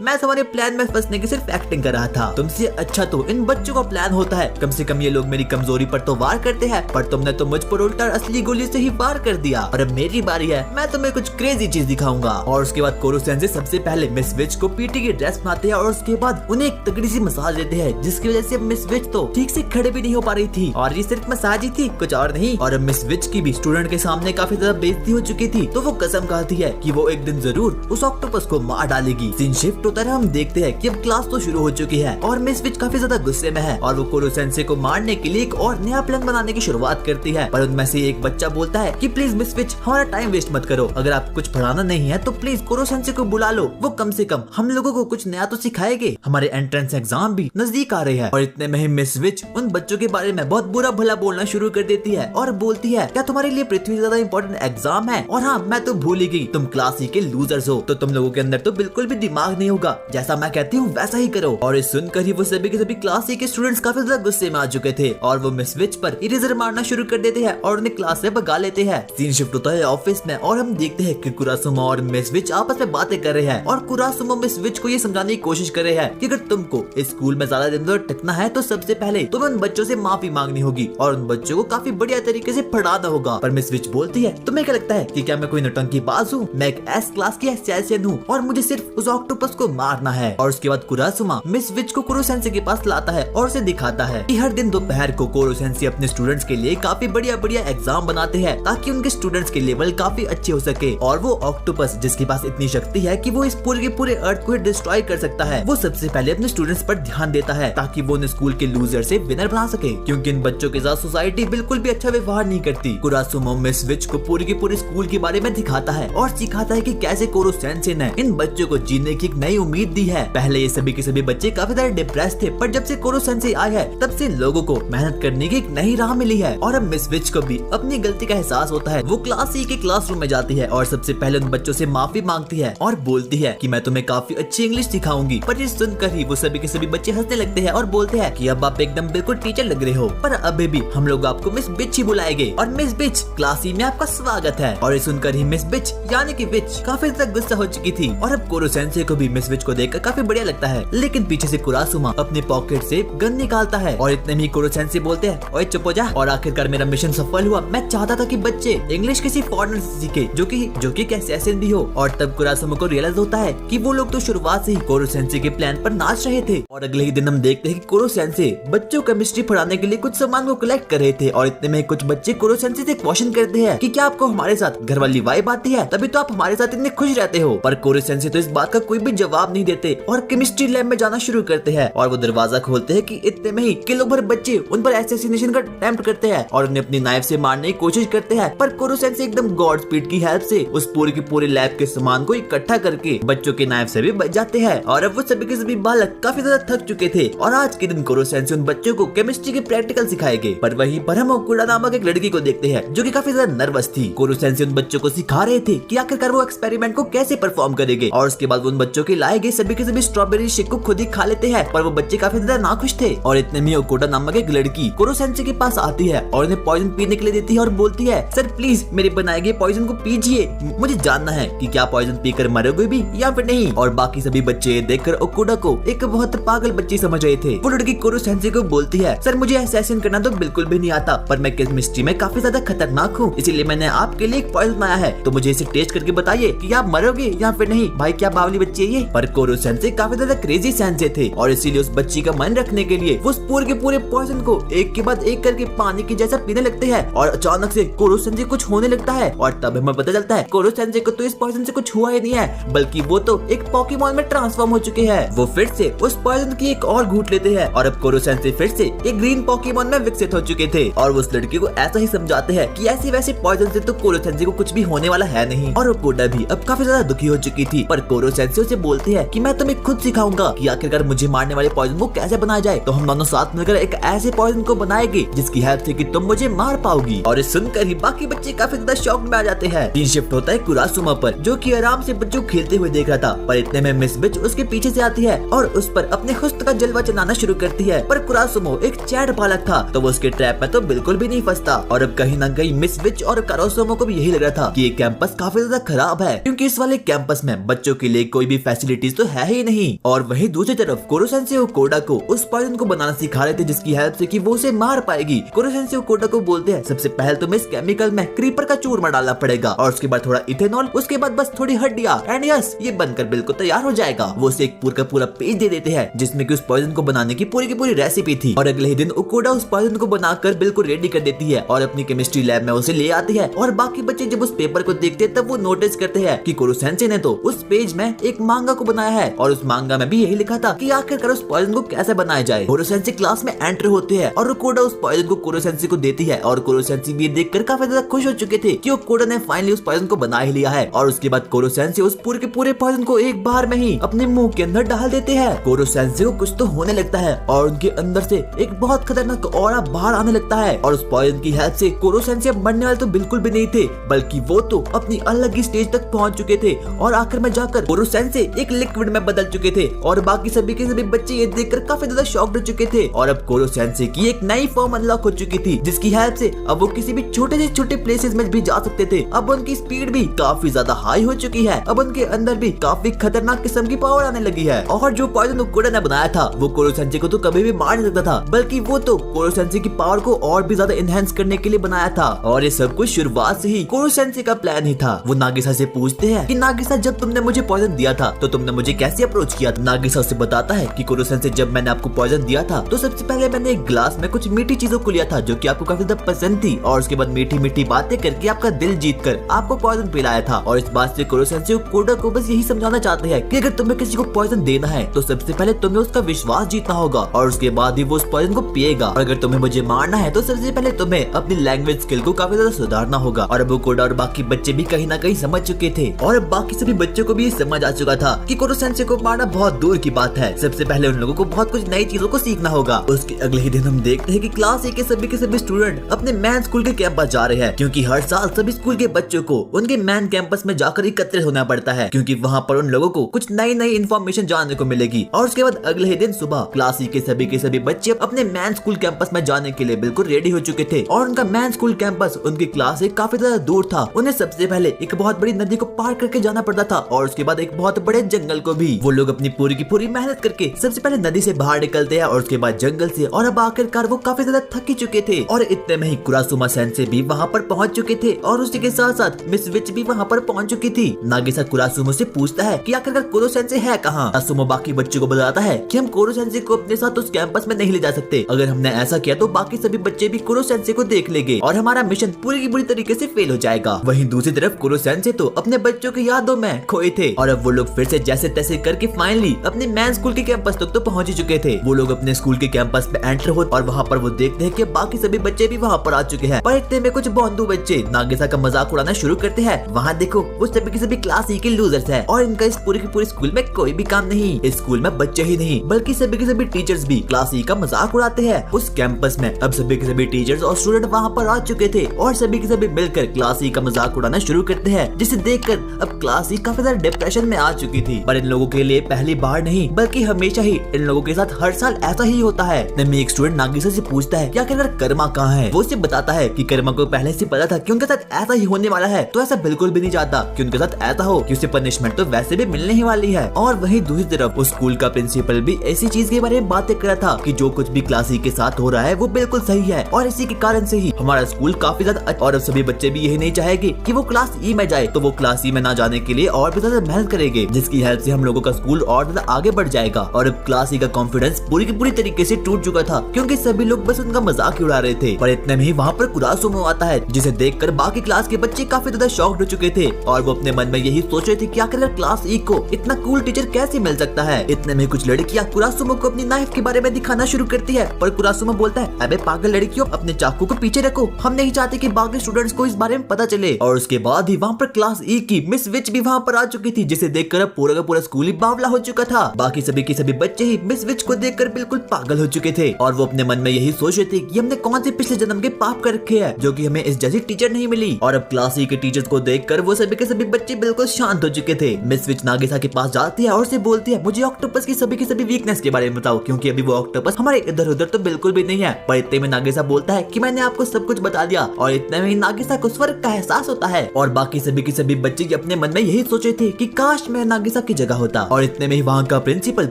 मैं तुम्हारे प्लान में फंसने की सिर्फ एक्टिंग कर रहा था। तुमसे अच्छा तो इन बच्चों का प्लान होता है। कम से कम ये लोग मेरी कमजोरी पर तो वार करते हैं, पर तुमने तो मुझ पर उल्टा असली गोली से ही वार कर दिया। और अब मेरी बारी है, मैं तुम्हें कुछ क्रेजी चीज दिखाऊंगा। और उसके बाद कोरोसेंसे सबसे पहले मिस विच को पीटी की ड्रेस बनाते हैं और उसके बाद उन्हें एक तगड़ी सी मसाज देते हैं, जिसकी वजह से मिस विच तो ठीक से खड़े भी नहीं हो पा रही थी और ये सिर्फ मसाज ही थी, कुछ और नहीं। और मिस विच की भी स्टूडेंट के सामने काफी ज्यादा बेइज्जती हो चुकी थी, तो वो कसम खाती है कि वो एक दिन जरूर उस ऑक्टोपस को मार डालेगी। सीन शिफ्ट होता है, हम देखते हैं कि अब क्लास तो शुरू हो चुकी है और मिस विच काफी ज्यादा गुस्से में है और वो कोरोसेंसे को मारने के लिए एक और नया प्लान बनाने की शुरुआत करती है। पर उनमें से एक बच्चा बोलता है कि प्लीज मिस विच हमारा टाइम वेस्ट मत करो, अगर आप कुछ पढ़ाना नहीं है तो प्लीज कोरोसेंसे को बुला लो, वो कम से कम हम लोगों को कुछ नया तो सिखाएंगे, हमारे एंट्रेंस एग्जाम भी नजदीक आ रहे हैं। और इतने में ही मिस विच उन बच्चों के बारे में बहुत बुरा भला बोलना शुरू कर देती है और बोलती है, क्या तुम्हारे लिए पृथ्वी से ज्यादा इंपॉर्टेंट एग्जाम है? और हाँ, मैं तो भूल ही गई, तुम क्लास ही के लूजर्स हो, तो तुम लोगों के अंदर तो बिल्कुल भी दिमाग नहीं होगा, जैसा मैं कहती हूँ वैसा ही करो। और इस सुनकर ही वो सभी के सभी क्लास के स्टूडेंट्स काफी ज्यादा गुस्से में आ चुके थे और वो मिस विच पर इरेजर मारना शुरू कर देते हैं और उन्हें क्लास से भगा लेते हैं। सीन शिफ्ट होता है ऑफिस में और हम देखते हैं कि कुरासुमा और मिस विच आपस में बातें कर रहे हैं और कुरासुमा मिस विच को ये समझाने की कोशिश कर रहे हैं कि अगर तुमको इस स्कूल में ज्यादा दिन तक टिकना है तो सबसे पहले तुम्हें उन बच्चों से माफी मांगनी होगी और उन बच्चों को काफी बढ़िया तरीके से पढ़ाना होगा। पर मिस विच बोलती है, तुम्हें क्या लगता है कि क्या मैं कोई नौटंकीबाज हूँ? मैं एक एस क्लास की एसेसियन हूँ और मुझे सिर्फ उस ऑक्टोपस को मारना है। और उसके बाद कुरासुमा मिस विच को कोरोसेंसे के पास लाता है और उसे दिखाता है कि हर दिन दोपहर को कोरोसेंसे अपने स्टूडेंट्स के लिए काफी बढ़िया बढ़िया एग्जाम बनाते हैं ताकि उनके स्टूडेंट्स के लेवल काफी अच्छे हो सके। और वो ऑक्टोपस जिसके पास इतनी शक्ति है कि वो इस पूरे के पूरे अर्थ को डिस्ट्रॉय कर सकता है, वो सबसे पहले अपने स्टूडेंट्स पर ध्यान देता है ताकि वो उन स्कूल के लूजर से विनर बना सके, क्योंकि इन बच्चों के साथ सोसाइटी बिल्कुल भी अच्छा व्यवहार नहीं करती। कुरासुमा मिस विच को पूरे के पूरे स्कूल के बारे में दिखाता है और सिखाता है कि कैसे कोरोसेंसे ने इन बच्चों को जीने की एक नई उम्मीद दी है। पहले ये सभी के सभी बच्चे काफी ज्यादा डिप्रेस थे, पर जब से कोरोसेंसे आया है तब से लोगों को मेहनत करने की एक नई राह मिली है। और अब मिस विच को भी अपनी गलती का एहसास होता है। वो क्लास सी के क्लासरूम में जाती है और सबसे पहले उन बच्चों से माफी मांगती है और बोलती है कि मैं तुम्हें काफी अच्छी इंग्लिश सिखाऊंगी। पर ये सुनकर ही वो सभी के सभी बच्चे हंसने लगते हैं और बोलते हैं कि अब आप एकदम बिल्कुल टीचर लग रहे हो, पर अभी भी हम लोग आपको मिस बिच ही बुलाएंगे और मिस बिच क्लास सी में आपका स्वागत है। और ये सुनकर ही मिस बिच यानी कि विच काफी तक गुस्सा हो चुकी थी और अब कोरोसेंसे को भी मिस विच को देखकर काफी बढ़िया लगता है। लेकिन पीछे से कुरासुमा अपने पॉकेट से गन निकालता है और इतने में कोरोसेंसे बोलते हैं, ओए चुप हो जा। और आखिरकार मेरा मिशन सफल हुआ। मैं चाहता था कि बच्चे इंग्लिश किसी फॉरेनर से सीखे जो कि एक असैसिन भी हो। और तब कुरासुमा को रियलाइज होता है कि वो लोग तो शुरुआत से ही कोरोसेंसे के प्लान पर नाच रहे थे। और अगले ही दिन हम देखते हैं कि कोरोसेंसे बच्चों को केमिस्ट्री पढ़ाने के लिए कुछ सामान को कलेक्ट कर रहे थे और इतने में कुछ बच्चे कोरोसेंसे से क्वेश्चन करते हैं कि क्या आपको हमारे साथ घर वाली वाइब आती है, तभी तो आप हमारे साथ इतने खुश रहते हो। पर कोरोसेंसे तो इस बात का कोई भी जवाब नहीं देते और केमिस्ट्री लैब में जाना शुरू करते हैं और वो दरवाजा खोलते हैं कि इतने में ही किलो भर बच्चे उन पर असैसिनेशन का अटेम्प्ट करते हैं और उन्हें अपनी नाइफ से मारने की कोशिश करते हैं। पर कोरोसेंसे एकदम गॉड स्पीड की हेल्प से उस पूरे के पूरे लैब के सामान को इकट्ठा करके बच्चों के नाइफ से भी बच जाते हैं। और अब वो सभी के सभी बालक काफी ज्यादा थक चुके थे और आज के दिन कोरोसेंसे उन बच्चों को केमिस्ट्री के प्रैक्टिकल सिखाएंगे। पर वहीं पर हम ओकुडा नामक एक लड़की को देखते हैं जो कि काफी ज्यादा नर्वस थी। कोरोसेंसे उन बच्चों को सिखा रहे थे कि आखिरकार वो एक्सपेरिमेंट को कैसे परफॉर्म करेंगे और उसके बाद उन बच्चों के लाए गए सभी के सभी स्ट्रॉबेरी शेक को खुद ही खा लेते हैं। पर वो बच्चे काफी ज्यादा नाखुश थे और इतने में ओकुडा नामक एक लड़की कोरोसेंसे के पास आती है और उन्हें पॉइजन पीने के लिए देती है और बोलती है, सर प्लीज मेरे बनाए गए पॉइजन को पीजिए, मुझे जानना है कि क्या पॉइजन पीकर मरोगे भी या फिर नहीं। और बाकी सभी बच्चे देखकर ओकुडा को एक बहुत पागल बच्ची समझ रहे थे। वो लड़की कोरोसेंसे को बोलती है, सर मुझे असैसिन करना तो बिल्कुल भी नहीं आता, पर मैं केमिस्ट्री में काफी ज्यादा खतरनाक हूँ, इसीलिए मैंने आपके लिए एक पॉइजन बनाया है, तो मुझे इसे टेस्ट करके बताइए कि आप मरोगे या फिर नहीं। भाई क्या बावली बच्ची है ये। पर कोरोसेंसे काफी ज्यादा क्रेजी सेंसे थे और इसीलिए उस बच्ची का मन रखने के लिए वो पूरे के पूरे पॉइजन को एक के बाद एक करके पानी की जैसा पीने लगते हैं और अचानक से कोरोसेंसे कुछ होने लगता है और तब हमें पता चलता है कोरोसेंसे को तो इस पॉइजन से कुछ हुआ ही नहीं है, बल्कि वो तो एक पोकेमॉन में ट्रांसफॉर्म हो चुके हैं। वो फिर से उस पॉइजन की एक और घूंट लेते हैं और अब कोरोसेंसे फिर से एक ग्रीन पोकेमॉन में विकसित हो चुके थे और उस लड़की को ऐसा ही समझाते हैं कि ऐसे वैसे पॉइजन से तो कोरोसेंसे को कुछ भी होने वाला है नहीं। और ओकुडा भी अब काफी ज्यादा दुखी हो चुकी थी, पर कोरोसेंसे उसे बोलती है कि मैं तुम्हें खुद सिखाऊंगा कि आखिरकार मुझे मारने वाले पॉइजन को कैसे बनाया जाए, तो हम दोनों साथ मिलकर एक ऐसे पॉइजन को बनाएंगे जिसकी हेल्प से कि तुम मुझे मार पाओगी। और इस सुनकर ही बाकी बच्चे काफी ज्यादा शॉक में आ जाते हैं। सीन शिफ्ट होता है कुरासुमा पर, जो कि आराम से बच्चों को खेलते हुए देख रहा था, पर इतने में मिस विच उसके पीछे से आती है और उस पर अपने हुस्न का जलवा चलाना शुरू करती है। पर कुरासुमो एक चैट बालक था, तो वो उसके ट्रैप में तो बिल्कुल भी नहीं फंसता। और अब कहीं ना कहीं मिस विच और कुरासुमो को भी यही लग रहा था कि ये कैंपस काफी ज्यादा खराब है, क्योंकि इस वाले कैंपस में बच्चों के लिए कोई भी फैसिलिटीज तो है ही नहीं। और वहीं दूसरी तरफ कुरो-सेंसेई कोडा को उस पॉइजन को बनाना सिखा रहे थे, जिसकी हेल्प से कि वो उसे मार पाएगी। कुरो-सेंसेई कोडा को बोलते हैं सबसे पहले तुम्हें इस केमिकल में क्रीपर का चूरमा डालना पड़ेगा, और उसके बाद थोड़ा इथेनॉल, उसके बाद बस थोड़ी हड्डियां, एंड यस ये बनकर बिल्कुल तैयार हो जाएगा। वो उसे एक पूरा पेज दे देते हैं जिसमें कि उस पॉइजन को बनाने की पूरी रेसिपी थी। और अगले ही दिन ओकोडा उस पॉइजन को बनाकर बिल्कुल रेडी कर देती है और अपनी केमिस्ट्री लैब में उसे ले आती है। और बाकी बच्चे जब उस पेपर को देखते हैं तब वो नोटिस करते हैं कि कुरो-सेंसेई ने तो उस पेज में एक मांगा को बनाया है, और उस मांगा में भी यही लिखा था कि आखिरकार उस पॉइजन को कैसे बनाया जाए। कुरो-सेंसेई क्लास में एंटर होते हैं और ओकोडा उस पॉइजन को कुरो-सेंसेई को देती है, और कुरो-सेंसेई भी देखकर काफी ज्यादा खुश हो चुके थे कि ओकोडा ने फाइनली उस पॉइजन को बना ही लिया है। और उसके बाद कुरो-सेंसेई उस पूरे के पूरे पॉइजन को एक बार में ही अपने मुंह के अंदर डाल देते हैं। कुरो-सेंसेई को कुछ तो होने लगता है और उनके अंदर से एक बहुत खतरनाक ऑरा बाहर आने लगता है। और उस पॉइजन की हेल्प से कुरो-सेंसेई मरने वाले तो बिल्कुल भी नहीं थे, बल्कि वो तो अपनी अलग ही स्टेज तक पहुंच चुके थे और आखिर में जाकर कुरो-सेंसेई एक लिक्विड में बदल चुके थे। और बाकी सभी के सभी बच्चे ये देखकर काफी ज्यादा शॉक्ड हो चुके थे। और अब कुरो-सेंसेई की एक नई फॉर्म अनलॉक हो चुकी थी, जिसकी हेल्प से अब वो किसी भी छोटे से छोटे प्लेसेस में भी जा सकते थे। अब उनकी स्पीड भी काफी ज्यादा हाई हो चुकी है। अब उनके अंदर भी काफी खतरनाक किस्म की पावर आने लगी है। और जो पॉइजन ओकोडा ने बनाया था वो कुरो-सेंसेई को तो कभी भी मार नहीं सकता था, बल्कि वो तो कुरो-सेंसेई की पावर को और भी ज्यादा एनहांस करने के लिए बनाया था। और ये सब कुछ शुरुआत से ही कुरो-सेंसेई का प्लान ही था। वो नागिसा से पूछते हैं कि नागिसा जब तुमने मुझे पॉइजन दिया था तो तुमने मुझे कैसे अप्रोच किया था। नागिसा उसे बताता है कि कुरो-सेंसेई जब मैंने आपको पॉइजन दिया था तो सबसे पहले मैंने एक ग्लास में कुछ मीठी चीजों को लिया था जो कि आपको काफी ज्यादा पसंद थी, और उसके बाद मीठी मीठी बातें करके आपका दिल जीत कर आपको पॉइजन पिलाया था। और इस बात से कुरो-सेंसेई कोडा को बस यही समझाना चाहते हैं कि अगर तुम्हें किसी को पॉइजन देना है तो सबसे पहले तुम्हें उसका विश्वास जीतना होगा, और उसके बाद ही वो उस पॉइजन को पिएगा। और अगर तुम्हें मुझे मारना है तो सबसे पहले तुम्हें अपनी लैंग्वेज स्किल को काफी ज्यादा सुधारना होगा। और अब कोडा और बाकी बच्चे भी कहीं ना कहीं समझ चुके थे, और अब बाकी सभी बच्चों को भी ये समझ आ चुका था कि कुरो-सेंसेई को मारना बहुत दूर की बात है। सबसे पहले उन लोगों को बहुत कुछ नई चीजों को सीखना होगा। उसके अगले ही दिन हम देखते हैं कि क्लास ए के सभी स्टूडेंट अपने मैन स्कूल के कैंपस जा रहे हैं, क्योंकि हर साल सभी स्कूल के बच्चों को उनके मैन कैंपस में जाकर एकत्रित होना पड़ता है, क्योंकि वहाँ पर उन लोगों को कुछ नई इन्फॉर्मेशन जानने को मिलेगी। और उसके बाद अगले ही दिन सुबह क्लास ए के सभी बच्चे अपने मैन स्कूल कैंपस में जाने के लिए बिल्कुल रेडी हो चुके थे। और उनका मैन स्कूल कैंपस उनकी क्लास से काफी ज्यादा दूर था। उन्हें सबसे पहले एक बहुत बड़ी नदी को पार करके जाना पड़ता था, और उसके बाद एक बहुत बड़े जंगल को भी। वो लोग अपनी पूरी की पूरी मेहनत करके सबसे पहले नदी से बाहर निकलते हैं, और उसके बाद जंगल से, और अब आखिरकार वो काफी ज्यादा थक चुके थे। और इतने में ही कुरासुमा सेंसेई भी वहाँ पर पहुँच चुके थे, और उसी के साथ साथ मिस विच भी वहाँ पर पहुँच चुकी थी। नागिसा कुरासुमा से पूछता है कि आखिरकार कुरो-सेंसेई है कहाँ। कुरासुमा बाकी बच्चों को बताता है कि हम कुरो-सेंसेई को अपने साथ उस कैंपस में नहीं ले जा सकते। अगर हमने ऐसा किया तो बाकी सभी बच्चे भी कुरो-सेंसेई को देख लेंगे और हमारा मिशन पूरी की पूरी तरीके से फेल हो जाएगा। वहीं दूसरी तरफ कुरो-सेंसेई तो अपने बच्चों की यादों में खोए थे, और अब वो लोग फिर से जैसे तैसे करके फाइनली अपने मैन स्कूल के कैंपस तक तो पहुंच ही चुके थे। वो लोग अपने स्कूल के कैंपस में एंटर हो, और वहाँ पर वो देखते हैं कि बाकी सभी बच्चे भी वहाँ पर आ चुके हैं। पर इतने में कुछ बोंदू बच्चे नागिसा का मजाक उड़ाना शुरू करते हैं। वहाँ देखो वो सभी के सभी क्लास ई के लूजर्स हैं, और इनका इस पूरे के पूरे स्कूल में कोई भी काम नहीं। इस स्कूल में बच्चे ही नहीं बल्कि सभी के सभी टीचर्स भी क्लास ई का मजाक उड़ाते हैं। उस कैंपस में अब सभी के सभी टीचर्स और स्टूडेंट वहाँ पर आ चुके थे, और सभी के सभी मिलकर क्लास ई का मजाक उड़ाना शुरू करते हैं, जिसे देखकर अब क्लास ई काफी ज्यादा डिप्रेशन में आ चुकी थी। पर इन लोगों के लिए पहली बार नहीं बल्कि हमेशा ही इन लोगों के साथ हर साल ऐसा ही होता है। नमी एक स्टूडेंट नागिसा से पूछता है कि आखिरकार कर्मा कहाँ है। वो उसे बताता है कि कर्मा को पहले से पता था कि उनके साथ ऐसा ही होने वाला है, तो ऐसा बिल्कुल भी नहीं चाहता कि उनके साथ ऐसा हो, कि उसे पनिशमेंट तो वैसे भी मिलने ही वाली है। और वहीं दूसरी तरफ उस स्कूल का प्रिंसिपल भी ऐसी चीज के बारे में बातें कर रहा था कि जो कुछ भी क्लास ई के साथ हो रहा है वो बिल्कुल सही है, और इसी के कारण से ही हमारा स्कूल काफी ज्यादा। और अब सभी बच्चे भी यही नहीं चाहेंगे कि वो क्लास ई में जाए, तो वो क्लास ई में ना जाने के लिए और भी ज्यादा मेहनत करेंगे, जिसकी हेल्प से हम लोगों का स्कूल और ज्यादा आगे बढ़ जाएगा। और अब क्लास ई का कॉन्फिडेंस पूरी की पूरी तरीके से टूट चुका था, क्योंकि सभी लोग बस उनका मजाक ही उड़ा रहे थे। पर इतने में ही वहाँ पर कुरासुमा आता है, जिसे देखकर बाकी क्लास के बच्चे काफी ज्यादा शॉक्ड हो चुके थे, और वो अपने मन में यही सोच रहे थे कि आखिर क्लास ई को इतना कूल टीचर कैसे मिल सकता है। इतने में कुछ लड़कियां कुरासुमा को अपनी नाइफ के बारे में दिखाना शुरू करती है, पर कुरासुमा बोलता है, अबे पागल लड़कियों, अपने चाकू को पीछे रखो, हम नहीं चाहते कि बाकी स्टूडेंट्स को इस बारे में पता चले। और उसके बाद ही वहाँ पर क्लास ई की मिस विच भी वहाँ पर आ चुकी थी, जिसे देखकर अब पूरा का पूरा स्कूल ही बावला हो चुका था। बाकी सभी के सभी बच्चे ही मिस विच को देखकर बिल्कुल पागल हो चुके थे, और वो अपने मन में यही सोच रहे थे कि हमने कौन से पिछले जन्म के पाप कर रखे हैं, जो कि हमें इस जैसी टीचर नहीं मिली। और अब क्लास ई के टीचर्स को देखकर वो सभी के सभी बच्चे बिल्कुल शांत हो चुके थे। मिस विच नागिसा के पास जाती है और उसे बोलती है, मुझे ऑक्टोपस की सभी वीकनेस के बारे में बताओ, क्योंकि अभी वो ऑक्टोपस हमारे इधर उधर तो बिल्कुल भी नहीं है। पर इतने में नागिसा बोलता है कि मैंने आपको सब कुछ बता दिया। और इतने में नागिसा को स्वर्ग का एहसास होता है और बाकी सभी के सभी बच्चे अपने मन में यही सोचे थे कि काश मैं नागिसा की जगह होता। और इतने में ही वहाँ का प्रिंसिपल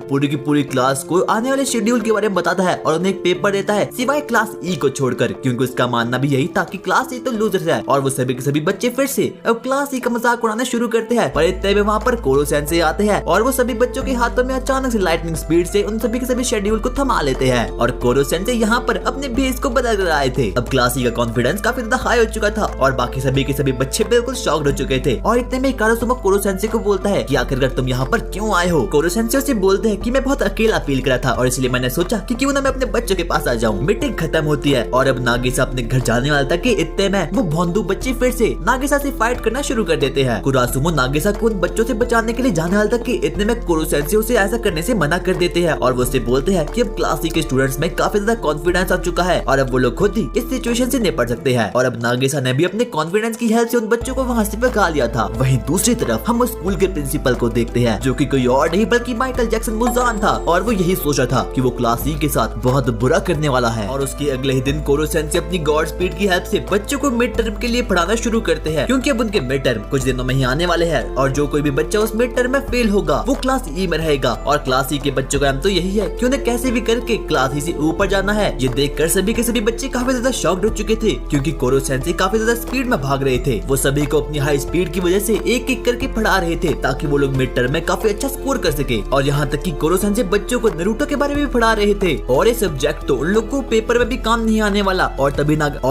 पूरी की पूरी क्लास को आने वाले शेड्यूल के बारे में बताता है और उन्हें एक पेपर देता है, सिवाय क्लास ई को छोड़कर, क्योंकि उसका मानना भी यही था कि क्लास ई तो लूजर है। और वो सभी के सभी बच्चे फिर से अब क्लास ई का मजाक उड़ाना शुरू करते हैं। पर इतने में वहाँ पर कोरो सेंसेई आते हैं और वो सभी बच्चों के हाथों में अचानक से लाइटनिंग स्पीड से उन सभी के सभी शेड्यूल को थमा लेते हैं। और कोरो सेंसेई यहाँ पर अपने भेस को बदल कर आए थे। अब क्लास ई का कॉन्फिडेंस काफी ज्यादा हाई हो चुका था और बाकी सभी के सभी बच्चे बिल्कुल शॉक्ड हो चुके थे। और इतने में कारासुमा कोरो सेंसेई को बोलता है कि आखिरकार तुम यहाँ पर क्यों आए हो। कोरो सेंसेई से बोलते हैं कि मैं बहुत अकेला फील करा था और इसलिए मैंने सोचा कि क्यों ना मैं अपने बच्चों के पास आ जाऊं। मीटिंग खत्म होती है और अब नागिसा अपने घर जाने वाला था कि इतने में वो भोंदू बच्चे फिर से नागिसा से फाइट करना शुरू कर देते हैं। कुरासुमो नागिसा को उन बच्चों से बचाने के लिए जाने वाला था कि इतने में कोरो सेंसेई उसे ऐसा करने से मना कर देते हैं और वो उससे बोलते हैं कि अब क्लास ई के स्टूडेंट्स में काफी ज्यादा कॉन्फिडेंस आ चुका है और अब वो लोग खुद ही इस सिचुएशन से निपट सकते हैं। और अब नागिसा ने भी अपने कॉन्फिडेंस की हेल्प से उन बच्चों को वहाँ से भगा लिया था। वहीं दूसरी तरफ हम उस स्कूल के प्रिंसिपल को देखते हैं, जो कि कोई और नहीं बल्कि माइकल जैक्सन मुजान था। और वो यही सोचा था कि वो क्लास ई के साथ बहुत बुरा करने वाला है। और उसके अगले ही दिन कोरो सेंसेई अपनी गॉड स्पीड की हेल्प से बच्चों को मिड टर्म के लिए पढ़ाना शुरू करते हैं, क्योंकि अब उनके मिड टर्म कुछ दिनों में ही आने वाले हैं और जो कोई भी बच्चा उस मिड टर्म में फेल होगा वो क्लास ई में रहेगा। और क्लास ई के बच्चों का एम तो यही है कि उन्हें कैसे भी करके क्लास ई से ऊपर जाना है। ये देखकर सभी के सभी बच्चे काफी ज्यादा शॉक्ड हो चुके थे, क्योंकि कोरो सेंसेई काफी ज्यादा स्पीड में भाग रहे थे। वो सभी को अपनी हाई स्पीड की वजह से एक एक करके पढ़ा रहे थे ताकि वो लोग मिड टर्म में काफी अच्छा स्कोर कर सके। और यहाँ तक कि कोरो सेंसेई बच्चों को नारुतो के बारे में भी पढ़ा रहे थे और ये सब्जेक्ट तो उन लोग को पेपर में भी काम नहीं आने वाला। और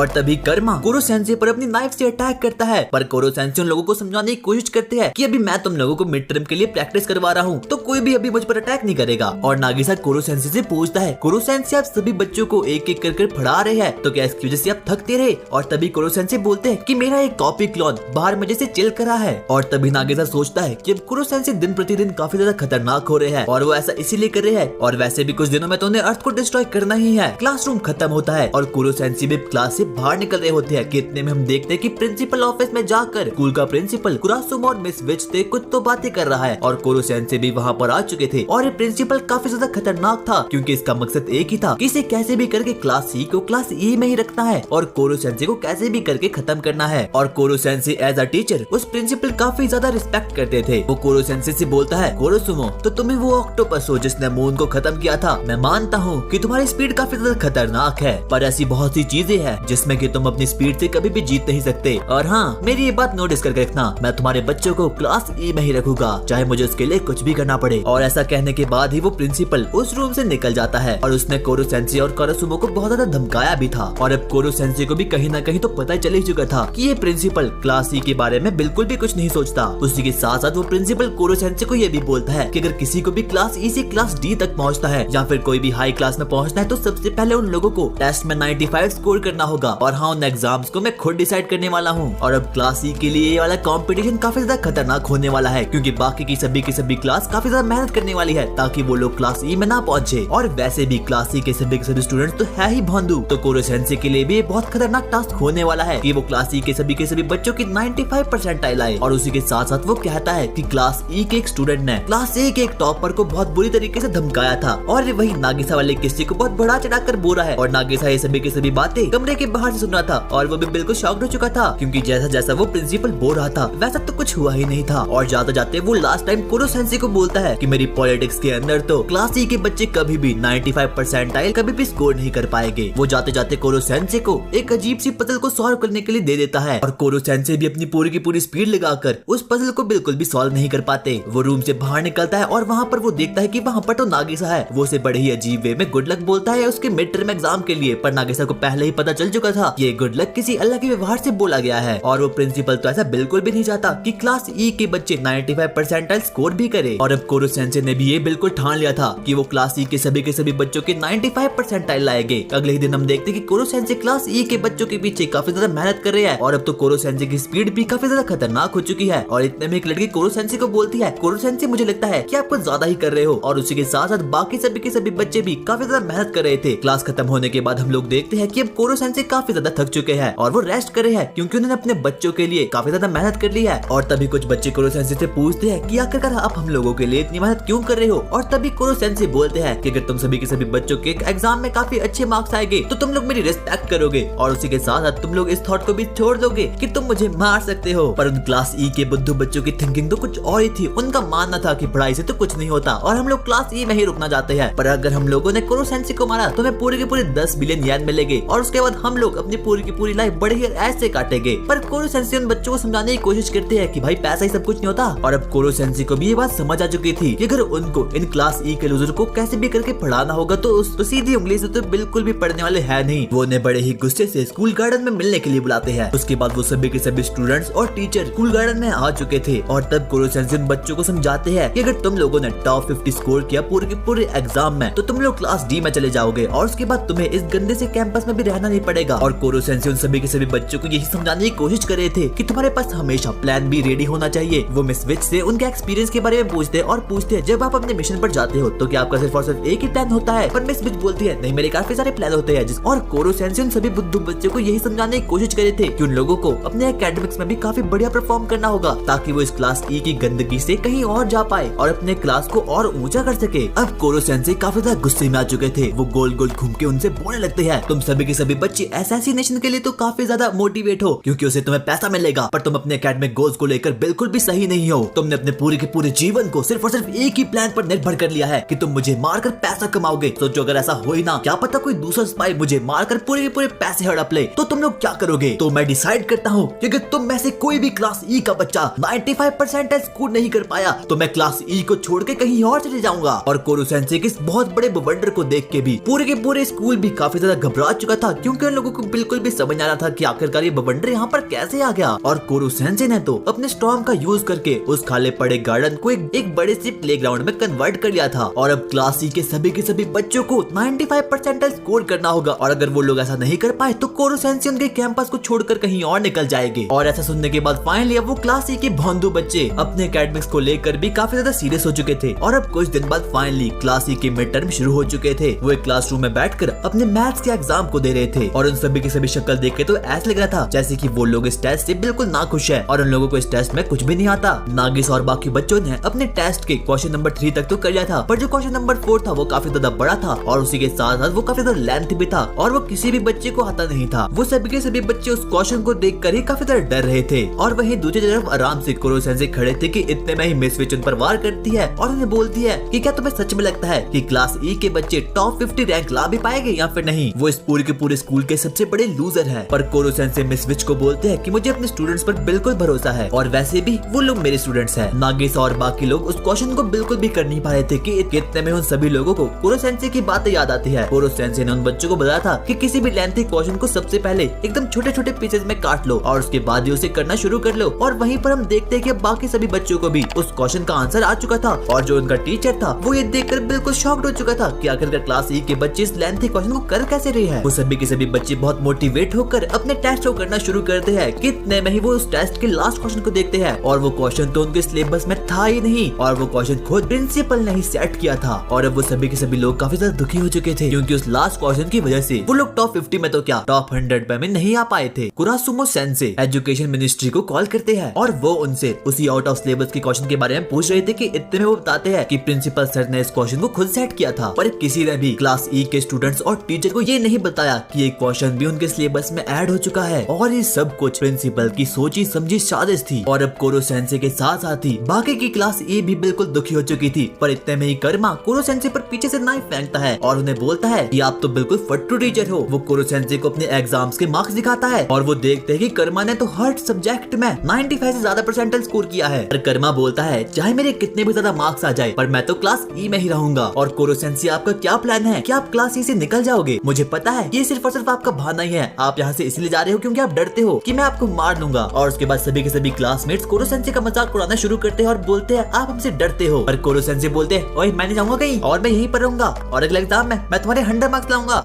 तभी कर्मा कोरो सेंसेई पर अपनी नाइफ से अटैक करता है। पर कोरो सेंसेई उन लोगों को समझाने की कोशिश करते हैं कि अभी मैं तुम लोगों को मिड टर्म के लिए प्रैक्टिस करवा रहा हूँ, तो कोई भी अभी मुझ पर अटैक नहीं करेगा। और नागिसा कोरो सेंसेई से पूछता है, कोरो सेंसेई आप सभी बच्चों को एक एक कर पढ़ा रहे हैं, तो क्या इसकी वजह से आप थकते रहे? और तभी कोरो सेंसेई बोलते हैं कि मेरा एक कॉपी क्लोन बाहर मजे से चिल करा है। और तभी नागिसा सोचता है कि अब कोरो सेंसेई दिन प्रतिदिन काफी ज्यादा खतरनाक हो रहे हैं और वो ऐसा इसीलिए कर रहे हैं, और वैसे भी कुछ दिनों में तो उन्हें अर्थ को डिस्ट्रॉय करना ही है। क्लासरूम खत्म होता है और कोरो सेंसेई भी क्लास से बाहर निकल रहे होते हैं कि इतने में हम देखते हैं कि प्रिंसिपल ऑफिस में जाकर स्कूल का प्रिंसिपल कुरासुमा और मिस विच से कुछ तो बातें कर रहा है और कोरो सेंसेई भी वहाँ पर आ चुके थे। और ये प्रिंसिपल काफी ज्यादा खतरनाक था, क्योंकि इसका मकसद एक ही था कि इसे कैसे भी करके क्लास सी को क्लास ई में ही रखना है और कोरो सेंसेई को कैसे भी करके खत्म करना है। और कोरो सेंसेई एज अ टीचर उस प्रिंसिपल काफी ज्यादा रिस्पेक्ट करते थे। वो कोरो सेंसेई से बोलता है, कुरासुमा तो तुम्हें वो ऑक्टोपस हो जिसने मून को खत्म किया था। मैं मानता हूँ कि तुम्हारी स्पीड काफी ज्यादा खतरनाक है, पर ऐसी बहुत सी चीजें हैं जिसमें कि तुम अपनी स्पीड से कभी भी जीत नहीं सकते। और हाँ, मेरी ये बात नोटिस करके रखना, मैं तुम्हारे बच्चों को क्लास ई में ही रखूंगा, चाहे मुझे उसके लिए कुछ भी करना पड़े। और ऐसा कहने के बाद ही वो प्रिंसिपल उस रूम से निकल जाता है और उसने कोरो सेंसेई और कुरासुमा को बहुत ज्यादा धमकाया भी था। और अब कोरो सेंसेई को भी कहीं ना कहीं तो पता चल ही चुका था कि ये प्रिंसिपल क्लास ई के बारे में बिल्कुल भी कुछ नहीं सोचता। उसी के साथ साथ वो प्रिंसिपल कोरो सेंसेई को ये भी बोलता है कि अगर किसी को भी क्लास ई से क्लास डी तक पहुंचता है या फिर कोई भी हाई क्लास में पहुंचना है, तो सबसे पहले उन लोगों को टेस्ट में 95 स्कोर करना होगा। और हाँ, उन एग्जाम्स को मैं खुद डिसाइड करने वाला हूँ। और अब क्लास ई के लिए ये वाला कंपटीशन काफी ज्यादा खतरनाक होने वाला है, क्योंकि बाकी की सभी क्लास काफी ज्यादा मेहनत करने वाली है ताकि वो लोग क्लास ई में ना पहुंचे। और वैसे भी क्लास ई के सभी स्टूडेंट्स तो है ही भोंदू, तो कोरो सेंसेई के लिए भी बहुत खतरनाक टास्क होने वाला है कि वो क्लास ई के सभी बच्चों की 95 परसेंटाइल आए। और उसी के साथ साथ वो कहता है कि क्लास ई के एक स्टूडेंट ने क्लास ए के एक टॉपर को बहुत बुरी तरीके से धमकाया था। और वही नागिसा वाले किस्से को बहुत बड़ा चढ़ाकर बोल रहा है और नागिसा ये सभी की सभी बातें कमरे के बाहर से सुन रहा था और वो भी बिल्कुल शॉक्ड हो चुका था, क्योंकि जैसा जैसा वो प्रिंसिपल बोल रहा था वैसा तो कुछ हुआ ही नहीं था। और जाते जाते वो लास्ट टाइम कोरो सेंसेई को बोलता है कि मेरी पॉलिटिक्स के अंदर तो क्लास ई के बच्चे कभी भी 95 परसेंटाइल कभी भी स्कोर नहीं कर पाएंगे। वो जाते जाते कोरो सेंसेई को एक अजीब सी पजल को सॉल्व करने के लिए दे देता है और कोरो सेंसेई भी अपनी पूरी की पूरी स्पीड लगाकर उस पजल को बिल्कुल भी सॉल्व नहीं कर पाते। वो रूम से बाहर निकलता है और वहाँ पर वो देखता है कि वहाँ पर तो नागिसा है। वो उसे बड़े ही अजीब वे में गुड लक बोलता है उसके मिड टर्म एग्जाम के लिए, पर नागिसा को पहले ही पता चल चुका था ये गुड लक किसी अलग के व्यवहार से बोला गया है। और वो प्रिंसिपल तो ऐसा बिल्कुल भी नहीं चाहता कि क्लास ई के बच्चे 95 परसेंटाइल स्कोर भी करे। और अब कोरो सेंसेई ने भी ये बिल्कुल ठान लिया था कि वो क्लास ई के सभी बच्चों के 95 परसेंटाइल लाएंगे। अगले ही दिन हम देखते कि कोरो सेंसेई क्लास ई के बच्चों के पीछे काफी ज्यादा मेहनत कर रहे हैं और अब तो कोरो सेंसेई की स्पीड भी काफी ज्यादा खतरनाक हो चुकी है। और इतने में एक लड़की कोरो सेंसेई को बोलती है, कोरो सेंसेई मुझे लगता है कि आप कुछ ज्यादा ही कर रहे हो। और उसी के साथ साथ बाकी सभी के सभी बच्चे भी काफी ज्यादा मेहनत कर रहे थे। क्लास खत्म होने के बाद हम लोग देखते हैं हैं कि अब कोरो सेंसे काफी ज्यादा थक चुके हैं और वो रेस्ट कर रहे हैं क्योंकि उन्होंने अपने बच्चों के लिए काफी ज्यादा मेहनत कर ली है। और तभी कुछ बच्चे कोरो सेंसे से पूछते हैं कि आखिरकार आप हम लोगों के लिए इतनी मेहनत क्यों कर रहे हो। और तभी कोरो सेंसे बोलते हैं कि अगर तुम सभी के सभी बच्चों के एग्जाम में काफी अच्छे मार्क्स आएंगे तो तुम लोग मेरी रिस्पेक्ट करोगे और उसी के साथ साथ तुम लोग इस थॉट को भी छोड़ दोगे कि तुम मुझे मार सकते हो। पर उन क्लास ई के बुद्धू बच्चों की थिंकिंग तो कुछ और ही थी। उनका मानना था कि पढ़ाई से तो कुछ नहीं होता और हम लोग क्लास ई में ही रुकना चाहते हैं। पर अगर हम लोगों ने कोरो सेंसे को मारा तो हमें पूरे के पूरे 10 बिलियन येन मिलेंगे और उसके बाद हम लोग अपनी पूरी की पूरी लाइफ बड़े ही ऐसे काटेंगे। पर कोरो सेंसे उन बच्चों को समझाने की कोशिश करते हैं कि भाई पैसा ही सब कुछ नहीं होता। और अब कोरो सेंसे को भी ये बात समझ आ चुकी थी कि अगर उनको इन क्लास ई के लूजर को कैसे भी करके पढ़ाना होगा तो सीधी उंगली से तो बिल्कुल भी पढ़ने वाले है नहीं। वो उन्हें बड़े ही गुस्से से स्कूल गार्डन में मिलने के लिए बुलाते हैं। उसके बाद वो सभी के सभी स्टूडेंट्स और टीचर स्कूल गार्डन में आ चुके थे और तब कोरो सेंसे उन बच्चों को समझाते हैं कि अगर तुम लोगों ने टॉप 50 स्कोर किया पूरे के पूरे एग्जाम में तो तुम लोग क्लास डी में चले जाओगे और उसके बाद तुम्हें इस गंदे से कैंपस में भी रहना नहीं पड़ेगा। और कोरो सेंसे उन सभी के सभी बच्चों को यही समझाने की कोशिश कर रहे थे कि तुम्हारे पास हमेशा प्लान बी रेडी होना चाहिए। वो मिस विच से उनके एक्सपीरियंस के बारे में पूछते हैं और पूछते हैं जब आप अपने मिशन पर जाते हो तो क्या आपका सिर्फ और सिर्फ एक ही प्लान होता है। पर मिस विच बोलती है नहीं, मेरे काफी सारे प्लान होते हैं। और कोरो सेंसे उन सभी बुद्धू बच्चों को यही समझाने की कोशिश कर रहे थे कि उन लोगों को अपने एकेडमिक्स में भी काफी बढ़िया परफॉर्म करना होगा ताकि वो इस क्लास ई की गंदगी से कहीं और जा पाए और अपने क्लास को और ऊंचा कर सके। अब कोरो सेंसे काफी ज्यादा गुस्से में आ चुके थे। वो गोल गोल घूम के उनसे बोलने लगते हैं तुम सभी के सभी बच्चे असैसिनेशन के लिए तो काफी ज्यादा मोटिवेट हो क्योंकि उसे तुम्हें पैसा मिलेगा, पर तुम अपने एकेडमिक गोल्स को लेकर बिल्कुल भी सही नहीं हो। तुमने अपने पूरे के पूरे जीवन को सिर्फ और सिर्फ एक ही प्लान पर निर्भर कर लिया है कि तुम मुझे मारकर पैसा कमाओगे। सोचो अगर ऐसा हो ही ना, क्या पता कोई दूसरा स्पाई मुझे मारकर पूरे के पूरे पैसे हड़प ले तो तुम लोग क्या करोगे। तो मैं डिसाइड करता हूँ कि अगर तुम में से कोई भी क्लास ई का बच्चा 95% स्कोर नहीं कर पाया तो मैं क्लास ई को छोड़ के कहीं और चले जाऊंगा। और कोरो सेंसे के इस बहुत बड़े बवंडर को देख के भी पूरे के पूरे स्कूल भी काफी ज्यादा घबरा चुका था क्योंकि उन लोगों को बिल्कुल भी समझ आ रहा था कि आखिरकार ये बवंडर यहाँ पर कैसे आ गया। और कोरो सेंसे ने तो अपने स्टॉर्म का यूज करके उस खाली पड़े गार्डन को एक बड़े से प्लेग्राउंड में कन्वर्ट कर लिया था और अब क्लास ई के सभी बच्चों को 95% स्कोर करना होगा। और अगर वो लोग ऐसा नहीं कर पाए तो कोरो सेंसे उनके कैंपस को छोड़कर कहीं और निकल जाएंगे। और ऐसा सुनने के बाद फाइनली अब वो क्लास ई के भोंदू बच्चे अपने एकेडमिक्स को लेकर भी काफी ज्यादा सीरियस हो चुके थे। और अब कुछ दिन बाद फाइनली क्लास ई के मिड टर्म शुरू हो चुके थे। वो एक क्लासरूम में बैठकर अपने मैथ्स के एग्जाम को दे रहे थे और उन सभी की सभी शक्ल देख के तो ऐसा लग रहा था जैसे कि वो लोग इस टेस्ट से बिल्कुल ना खुश है और उन लोगों को इस टेस्ट में कुछ भी नहीं आता। नागिस और बाकी बच्चों ने अपने टेस्ट के क्वेश्चन नंबर 3 तक तो कर लिया था, पर जो क्वेश्चन नंबर 4 था वो काफी ज्यादा बड़ा था और उसी के साथ साथ वो काफी ज्यादा लेंथ भी था और वो किसी भी बच्चे को आता नहीं था। वो सभी के सभी बच्चे उस क्वेश्चन को देखकर ही काफी ज्यादा डर रहे थे। और वहीं दूसरी तरफ आराम से कोरो सेंसे खड़े थे कि इतने में ही मिस विच उन पर वार करती है और उन्हें बोलती है कि क्या तुम्हें सच में लगता है कि क्लास ई के बच्चे टॉप 50 रैंक ला भी पाएंगे या फिर नहीं। वो इस पूरे के पूरे स्कूल के सबसे बड़े लूजर है। पर कोरो सेंसे मिस विच को बोलते हैं कि मुझे अपने स्टूडेंट्स पर बिल्कुल भरोसा है और वैसे भी वो लोग मेरे स्टूडेंट्स हैं। नागिस और बाकी लोग उस क्वेश्चन को बिल्कुल भी कर नहीं पा रहे थे कि इतने में उन सभी लोगों को कोरो सेंसे की बातें याद आती है। कोरो सेंसे ने उन बच्चों को बताया था कि किसी भी लेंथी क्वेश्चन को सबसे पहले एकदम छोटे छोटे पीसेस में काट लो और उसके बाद ही उसे करना शुरू कर लो। और वहीं पर हम देखते हैं कि बाकी सभी बच्चों को भी उस क्वेश्चन का आंसर आ चुका था और जो उनका टीचर था वो ये देखकर बिल्कुल शॉक्ड हो चुका था कि आखिरकार क्लास ई के बच्चे इस लेंथी क्वेश्चन को कर कैसे रहे हैं। वो सभी के सभी बच्चे बहुत मोटिवेट होकर अपने टेस्ट को करना शुरू करते हैं। कितने में ही वो उस टेस्ट के लास्ट क्वेश्चन को देखते हैं और वो क्वेश्चन तो उनके सिलेबस में था ही नहीं और वो क्वेश्चन खुद प्रिंसिपल ने ही सेट किया था। और अब वो सभी के सभी लोग काफी ज्यादा दुखी हो चुके थे क्योंकि उस लास्ट क्वेश्चन की वजह से वो लोग टॉप 50 में तो क्या टॉप 100 में नहीं आ पाए थे। कुरासुमो सेंसे एजुकेशन मिनिस्ट्री को कॉल करते हैं और वो उनसे उसी आउट ऑफ सिलेबस के क्वेश्चन के बारे में पूछ रहे थे कि इतने में वो बताते हैं कि प्रिंसिपल सर ने इस क्वेश्चन को खुद सेट किया था, पर किसी ने भी क्लास ई के स्टूडेंट्स और टीचर को ये नहीं बताया कि ये क्वेश्चन भी उनके सिलेबस में ऐड हो चुका है। और ये सब कुछ प्रिंसिपल की सोची समझी साजिश थी। और अब कोरो सेंसे के साथ साथ ही बाकी की क्लास ए भी बिल्कुल दुखी हो चुकी थी। पर इतने में ही कर्मा कोरो सेंसे पर पीछे से नाइफ फेंकता है और उन्हें बोलता है कि आप तो बिल्कुल फट्टू टीचर हो। वो कोरो सेंसे को अपने एग्जाम्स के मार्क्स दिखाता है और वो देखते हैं कि कर्मा ने तो हर सब्जेक्ट में 95 से ज्यादा परसेंटाइल स्कोर किया है। और कर्मा बोलता है चाहे मेरे कितने भी ज्यादा मार्क्स आ जाए पर मैं तो क्लास ई में ही रहूंगा। और कोरो सेंसे आपका क्या प्लान है, क्या आप क्लास ई से निकल जाओगे? मुझे पता है ये सिर्फ और सिर्फ आपका बहाना ही है, आप यहाँ से इसलिए जा रहे हो क्योंकि आप डरते हो कि मैं आपको मार दूंगा। और उसके बाद सभी के सभी क्लासमेट्स कोरो सेंसे का मजाक उड़ाना शुरू करते हैं और बोलते हैं आप हमसे डरते हो। पर कोरो सेंसे बोलते हैं ओए मैं नहीं जाऊंगा कहीं और मैं यहीं पर रहूंगा और अगले एग्जाम में मैं तुम्हारे 100 मार्क्स लाऊंगा।